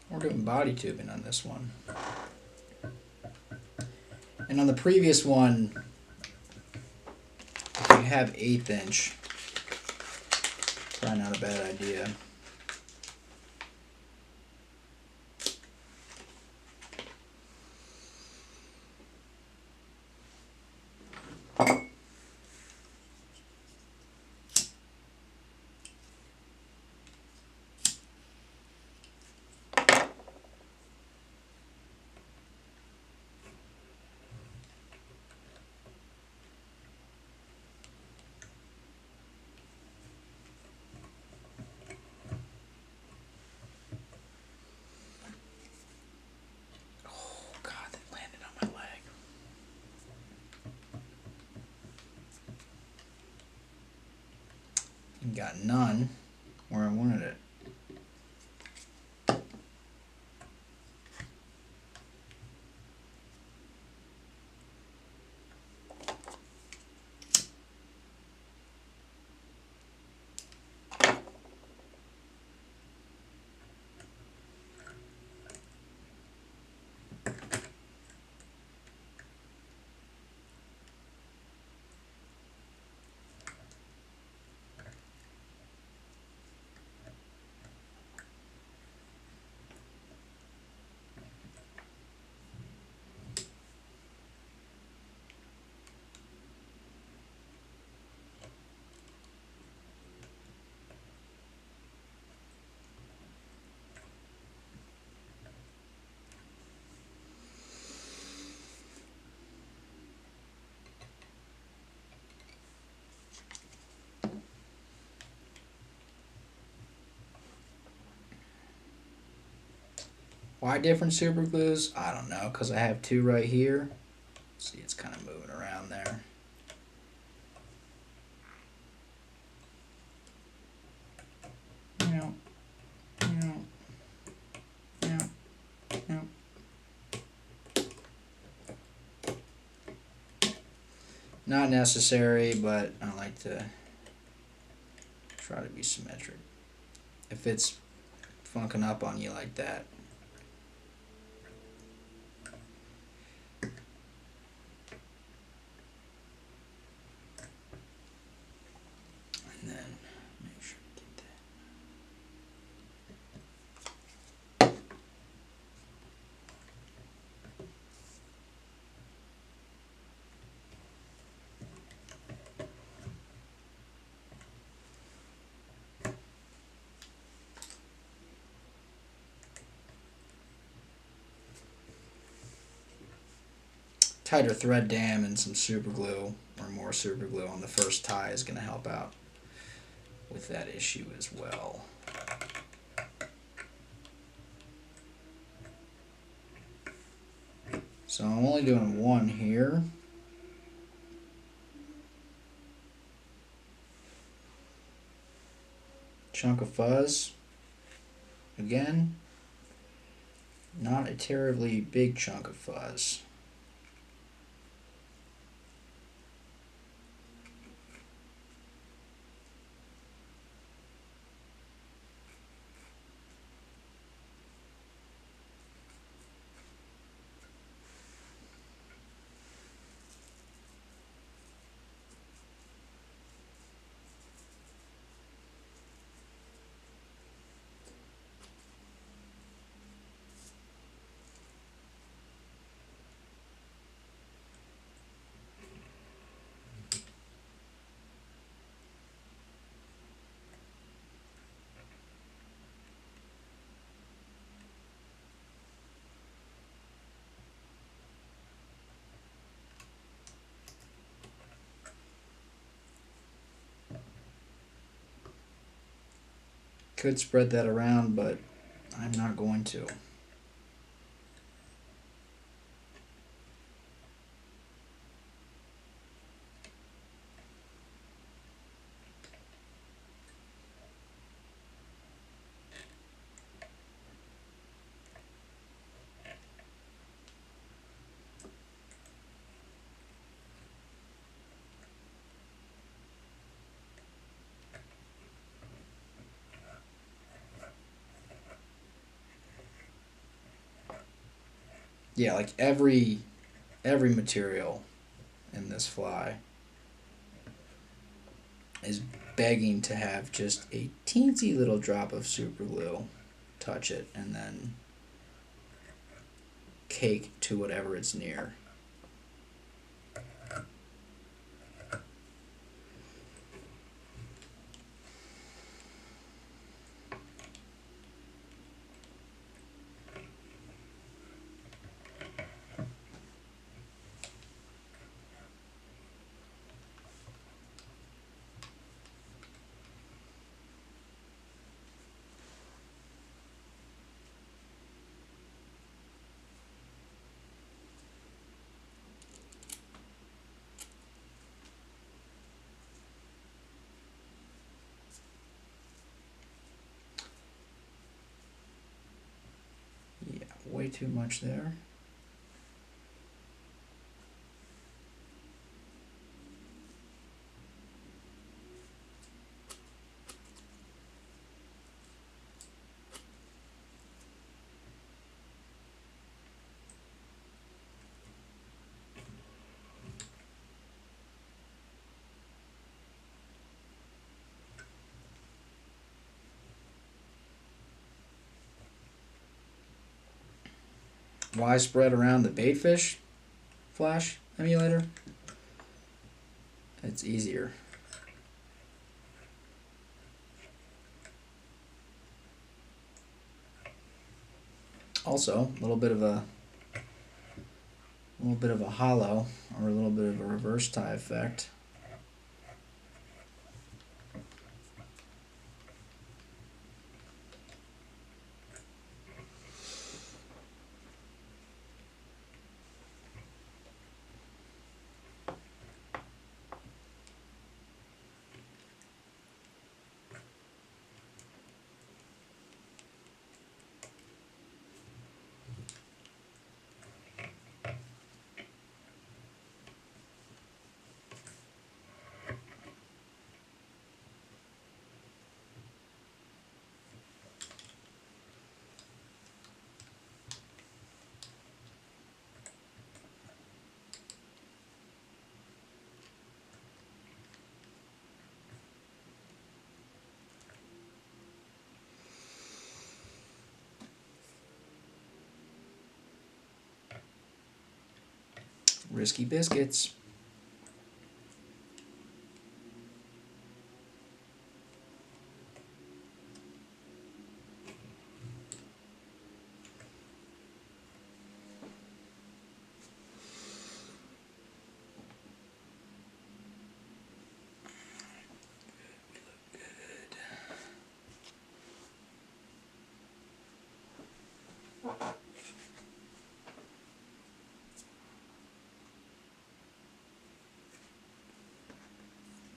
We're doing body tubing on this one. And on the previous one, if you have 1/8 inch, probably not a bad idea. Got none where I wanted it. Why different super glues? I don't know, because I have 2 right here. See, it's kind of moving around there. Not necessary, but I like to Try to be symmetric. If it's funking up on you like that, and then make sure you get that. Tighter thread dam and some super glue or more super glue on the first tie is going to help out with that issue as well. So I'm only doing one here. Chunk of fuzz. Again, not a terribly big chunk of fuzz. Could spread that around, but I'm not going to. Yeah, like every material in this fly is begging to have just a teensy little drop of super glue touch it and then cake to whatever it's near. Yeah, way too much there. Why spread around the baitfish flash emulator? It's easier. Also, a little bit of a hollow or a little bit of a reverse tie effect. Risky biscuits.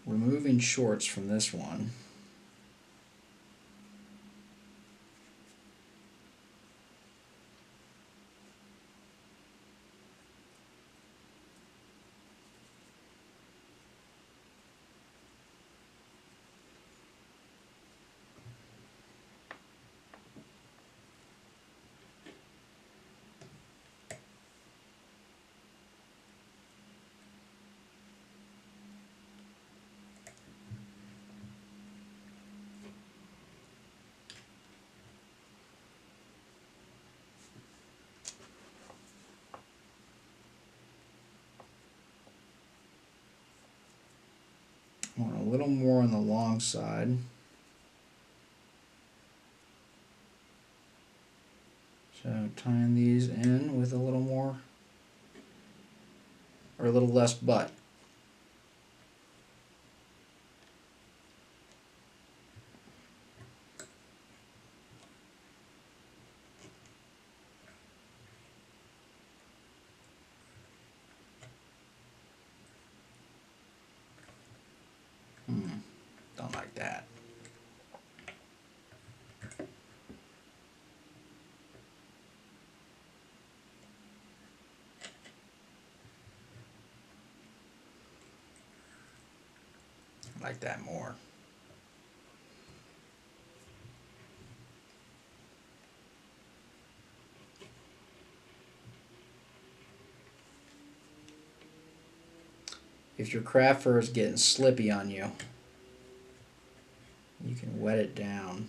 Removing shorts from this one. I want a little more on the long side. So tying these in with a little more, or a little less butt. Don't like that. I like that more. If your craft fur is getting slippy on you, you can wet it down.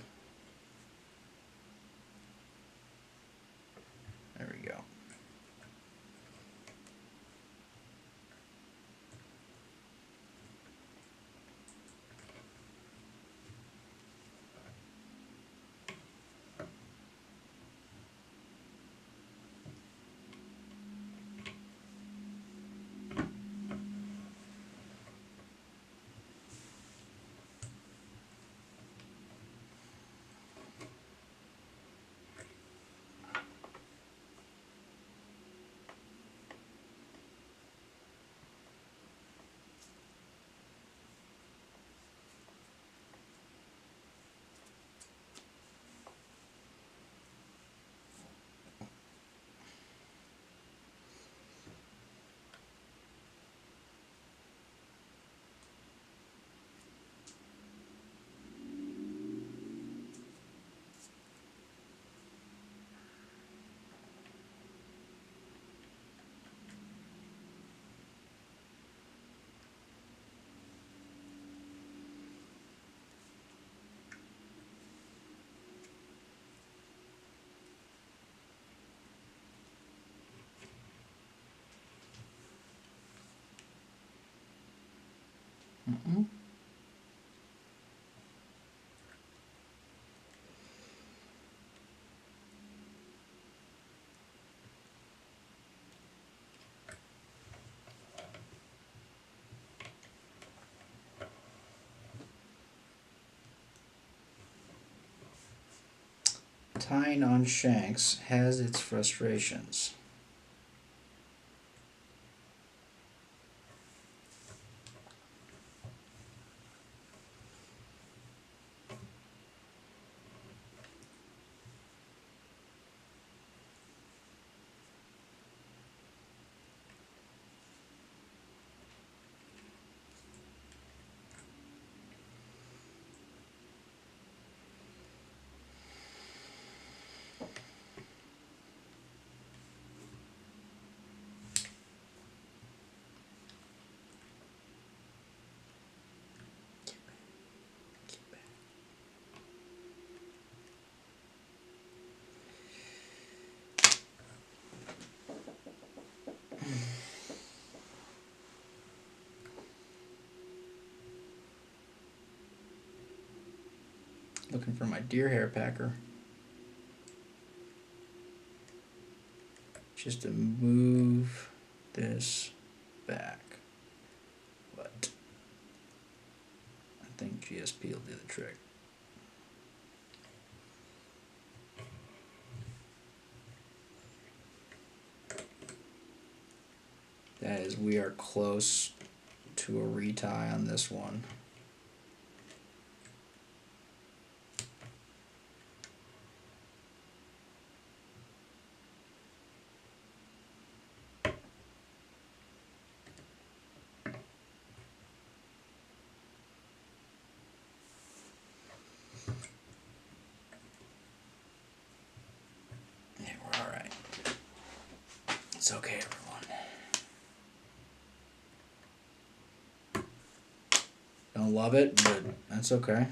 There we go. Tying on shanks has its frustrations. Looking for my deer hair packer. Just to move this back. But I think GSP will do the trick. That is, we are close to a retie on this one. Yeah, we're all right. It's okay, everyone. Don't love it, but that's okay.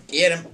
Get him.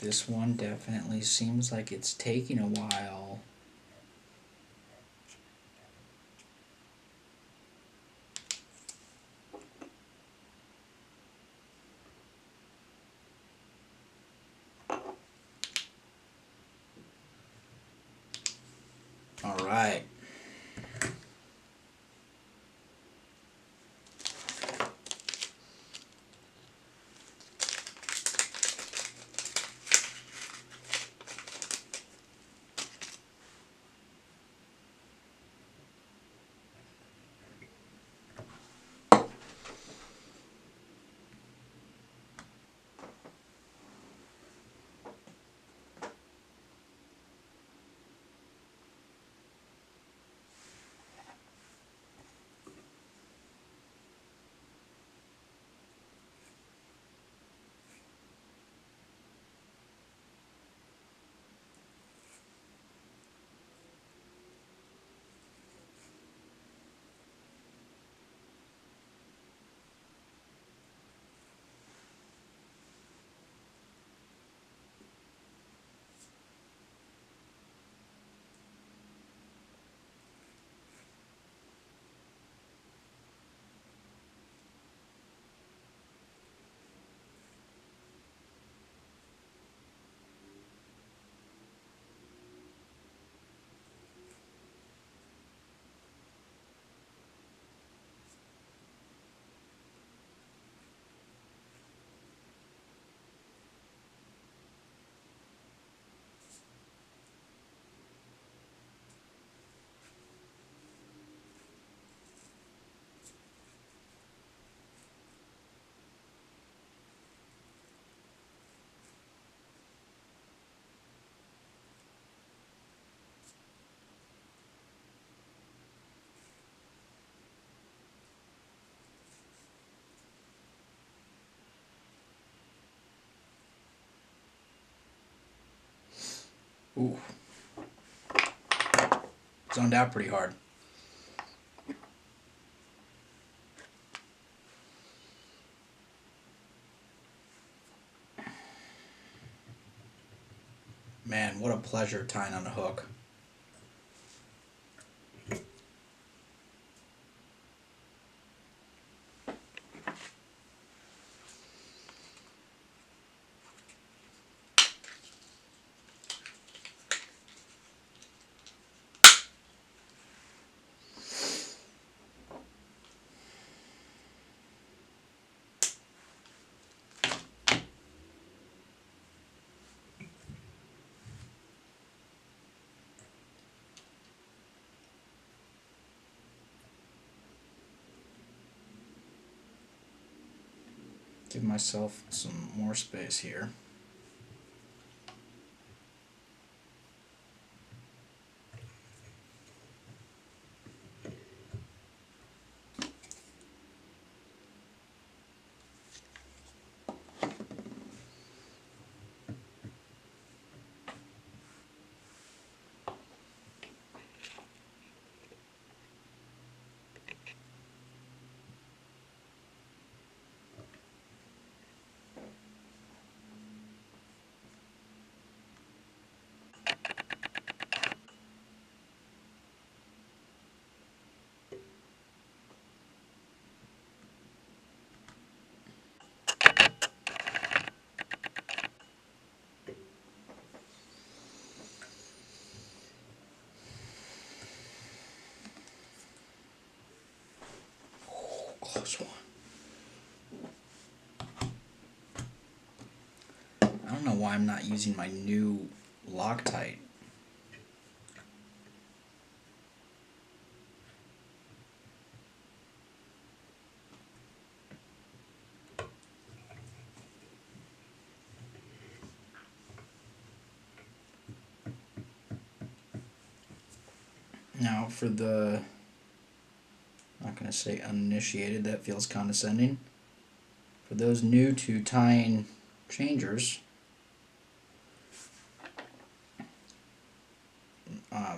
This one definitely seems like it's taking a while. All right. Ooh. Zoned out pretty hard. Man, what a pleasure tying on a hook. Give myself some more space here. Close one. I don't know why I'm not using my new Loctite. Now for the, I'm not going to say uninitiated, that feels condescending. For those new to tying changers,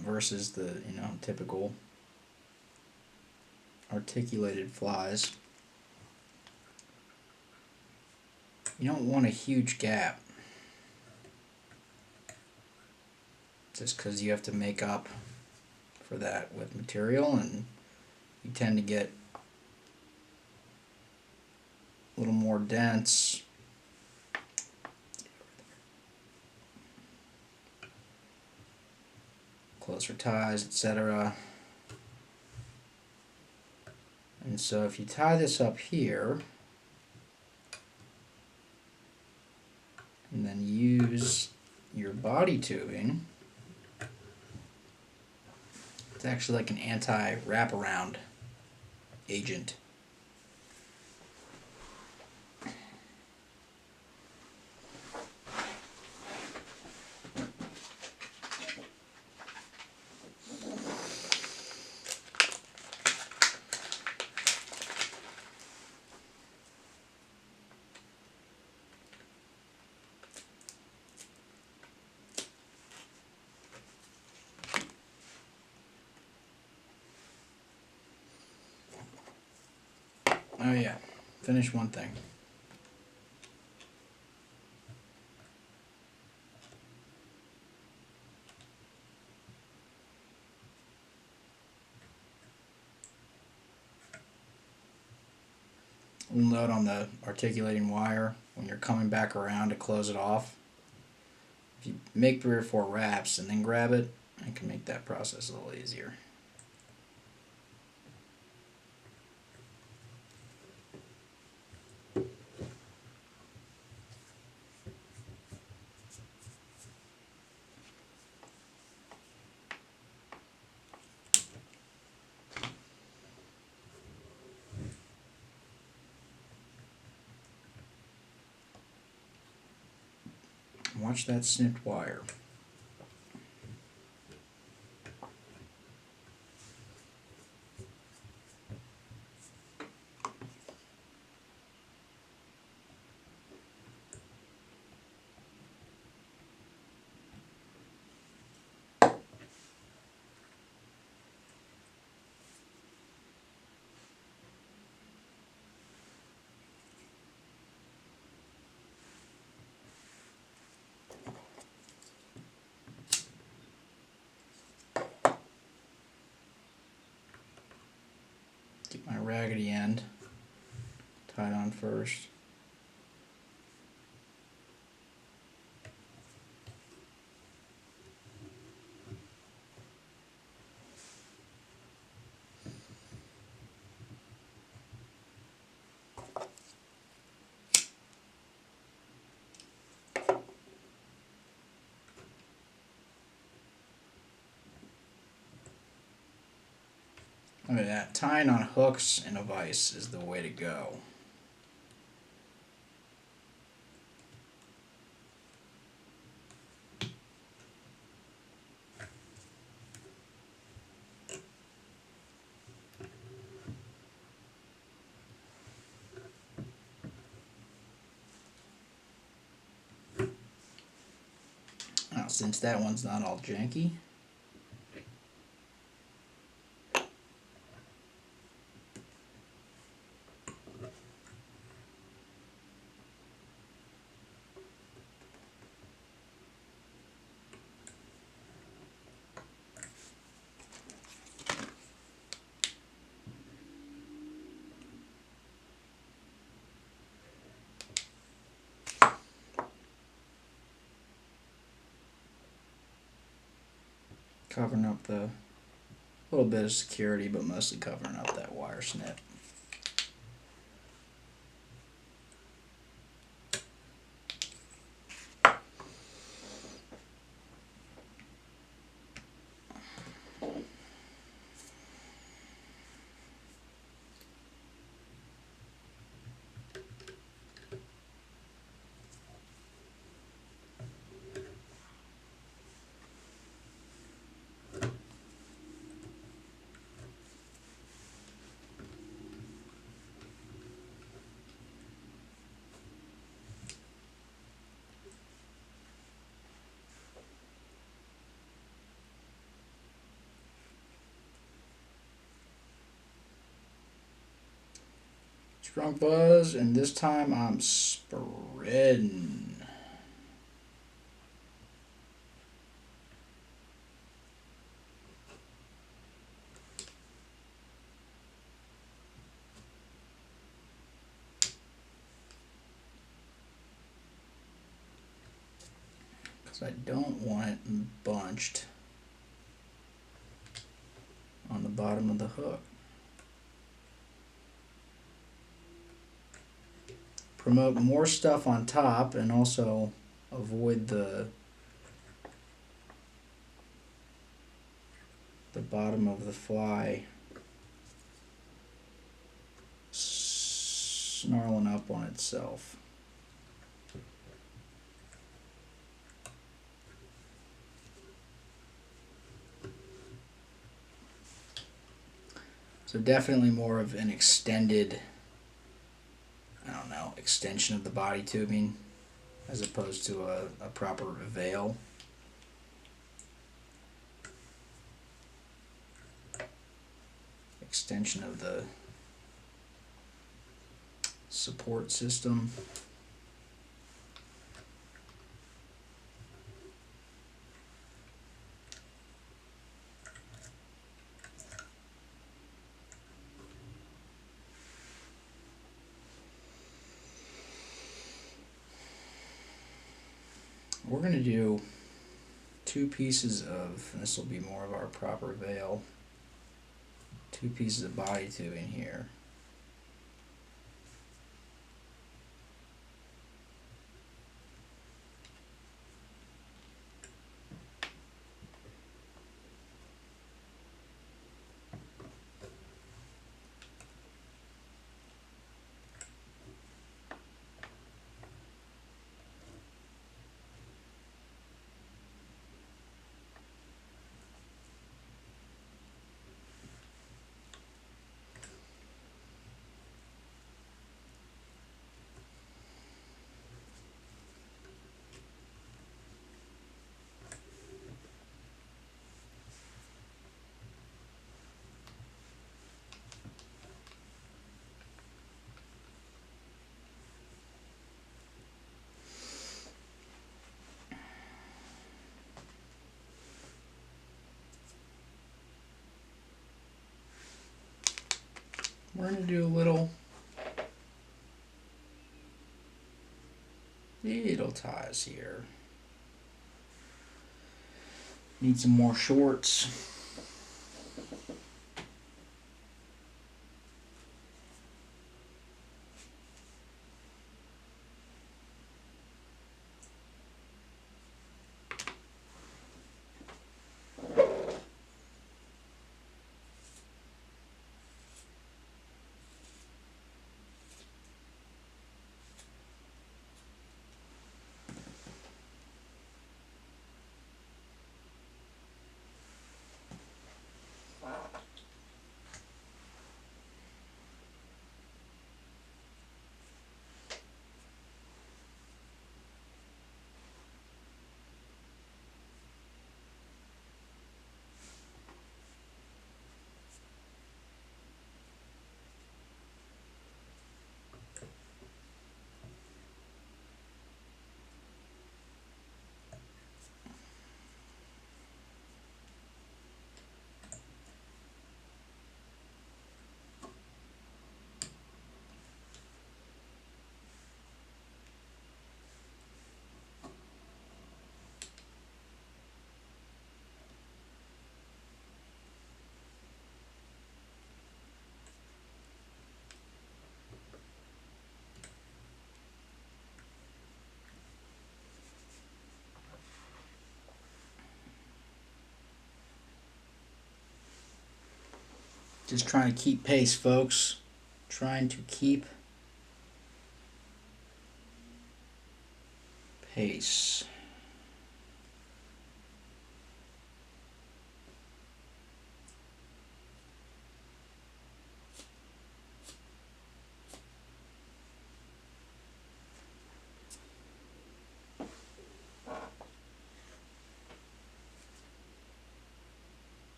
versus the typical articulated flies, you don't want a huge gap, just because you have to make up for that with material, and you tend to get a little more dense closer ties, etc. And so if you tie this up here and then use your body tubing, it's actually like an anti-wraparound agent. Oh yeah, finish one thing. We'll note on the articulating wire when you're coming back around to close it off, if you make 3 or 4 wraps and then grab it, it can make that process a little easier. Watch that snipped wire. Get my raggedy end tied on first. Look at that. Tying on hooks in a vise is the way to go. Now, since that one's not all janky, covering up the little bit of security, but mostly covering up that wire snip. Strong buzz, and this time I'm spreading. Because I don't want it bunched on the bottom of the hook. Promote more stuff on top and also avoid the bottom of the fly snarling up on itself. So definitely more of an extended, I don't know, extension of the body tubing as opposed to a proper veil. Extension of the support system. We're going to do 2 pieces of, and this will be more of our proper veil, 2 pieces of body tubing here. we're going to do a little ties here. Need some more shorts. Just trying to keep pace, folks. Trying to keep pace.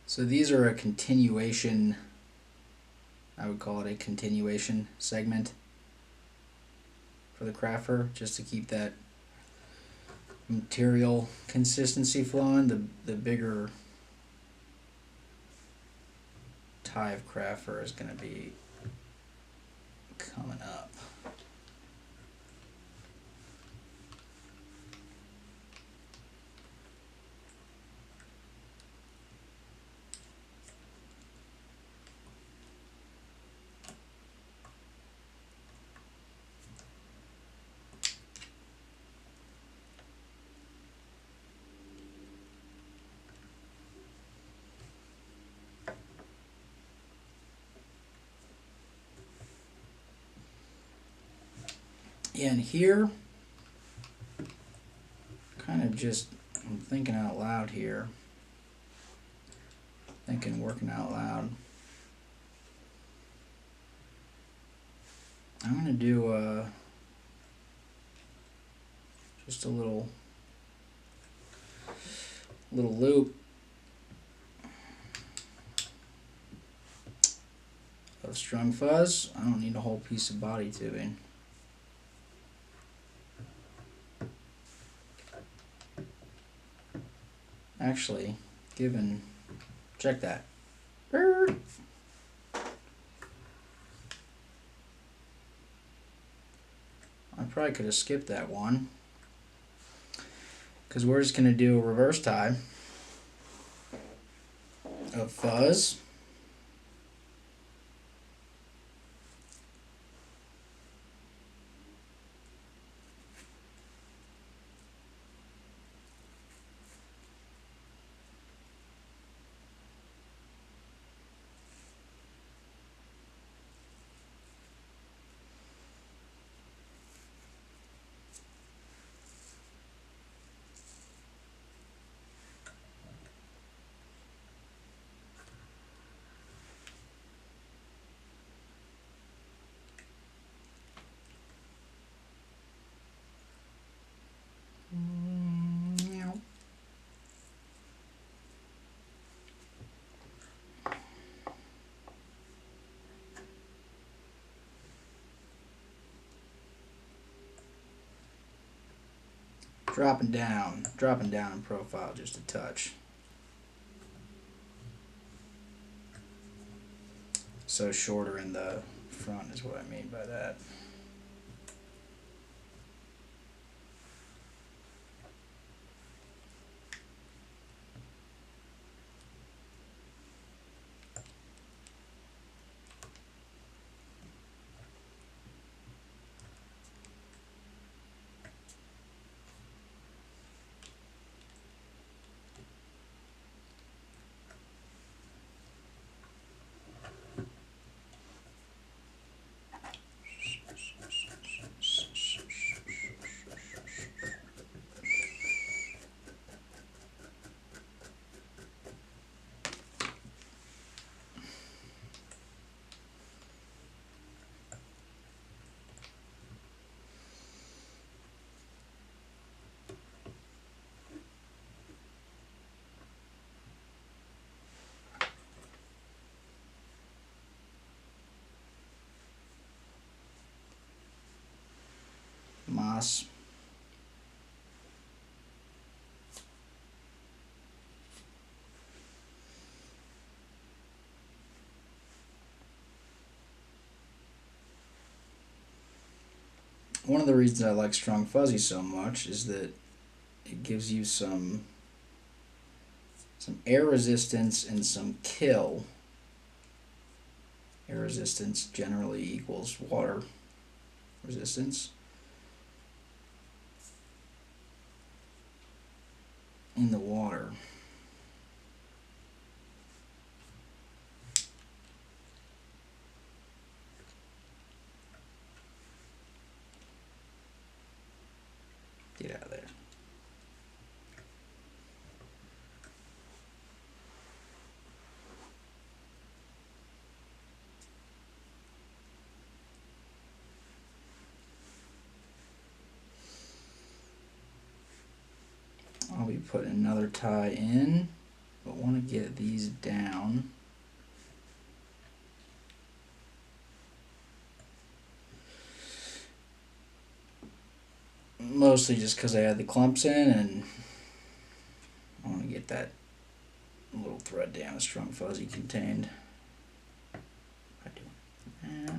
So these are a continuation, I would call it a continuation segment for the crafter, just to keep that material consistency flowing. The bigger tie of crafter is going to be coming up. And here, kind of just, I'm thinking out loud here. Working out loud. I'm going to do just a little loop of strung fuzz. I don't need a whole piece of body tubing. Actually, check that. I probably could have skipped that one, because we're just going to do a reverse tie of fuzz. dropping down in profile just a touch. So shorter in the front is what I mean by that. Moss. One of the reasons I like strung fuzzy so much is that it gives you some air resistance and some kill. Air resistance generally equals water resistance. In the water. Get out of there. I'll be putting another tie in, but want to get these down. Mostly just because I had the clumps in, and I want to get that little thread down, strung fuzzy contained. I do that.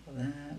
All of that.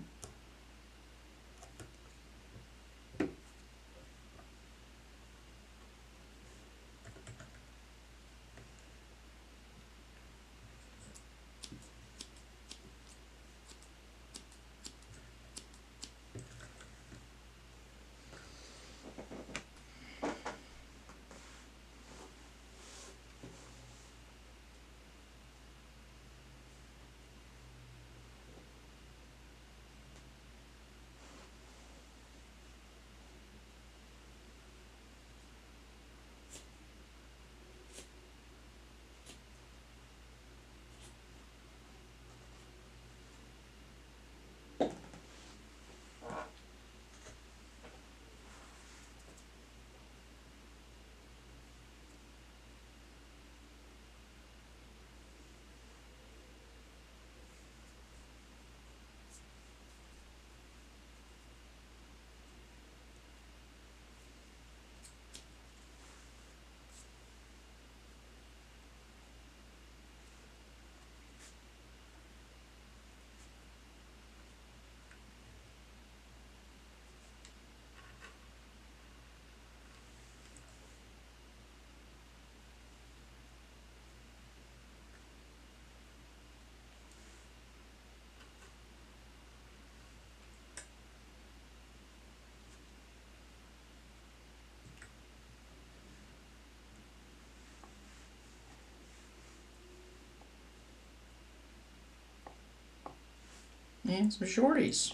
And some shorties.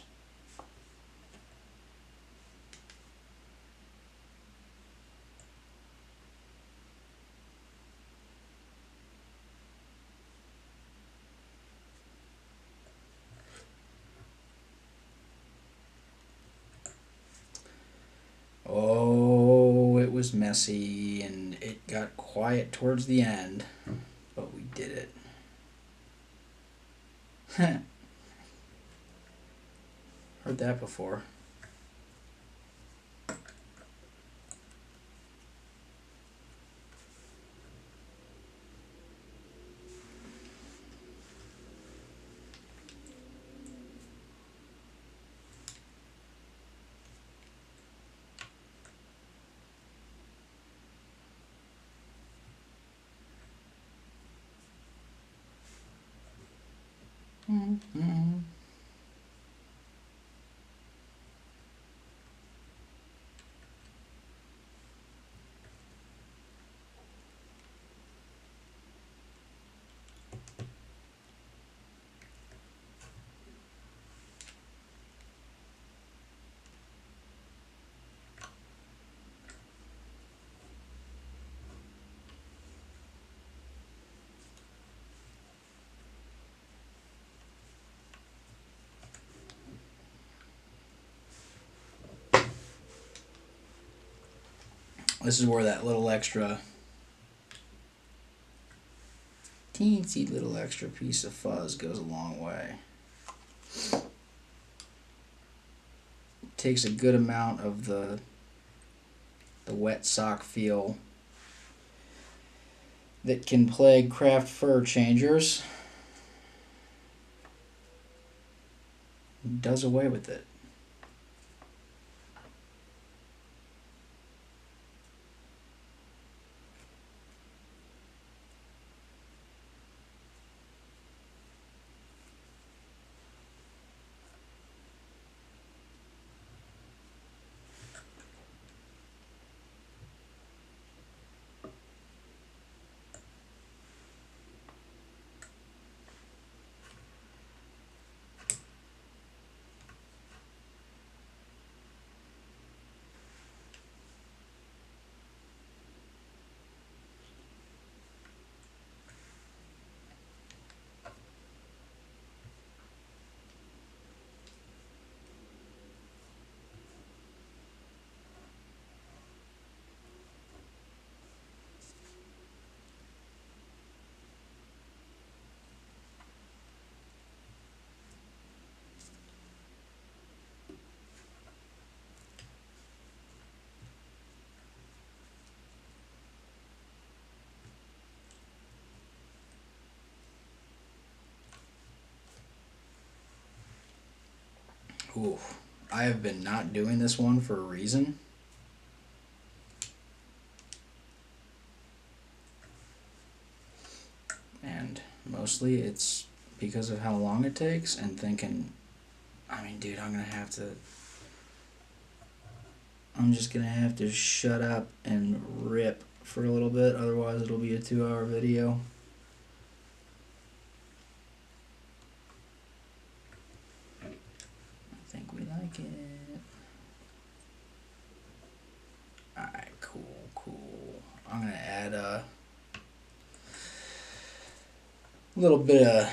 Oh, it was messy and it got quiet towards the end, but we did it. Heard that before. This is where that little extra, teensy little extra piece of fuzz goes a long way. It takes a good amount of the wet sock feel that can plague craft fur changers. It does away with it. Ooh, I have been not doing this one for a reason. And mostly it's because of how long it takes and thinking, I mean, dude, I'm just gonna have to shut up and rip for a little bit, otherwise it'll be a 2-hour video. I think we like it. Alright, cool. I'm gonna add a little bit of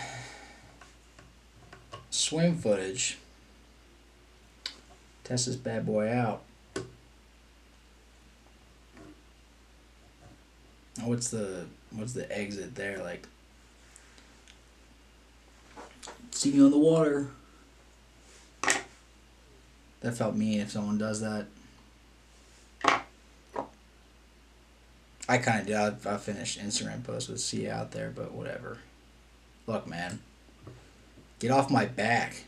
swim footage. Test this bad boy out. What's the exit there? Like, see me on the water. That felt mean if someone does that. I kind of did. I finished Instagram post with see you out there, but whatever. Look, man. Get off my back.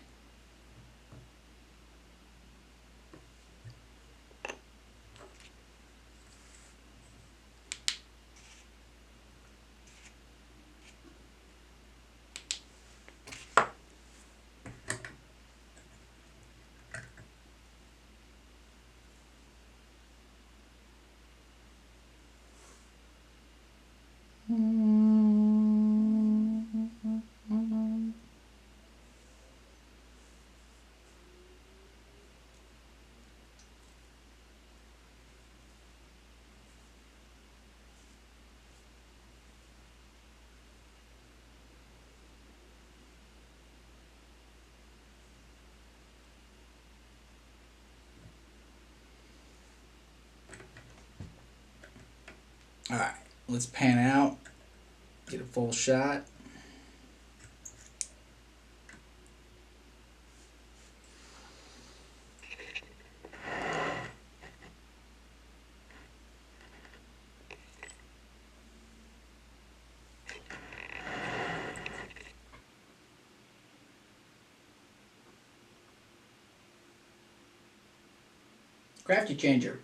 Alright, let's pan out, get a full shot. Crafty changer.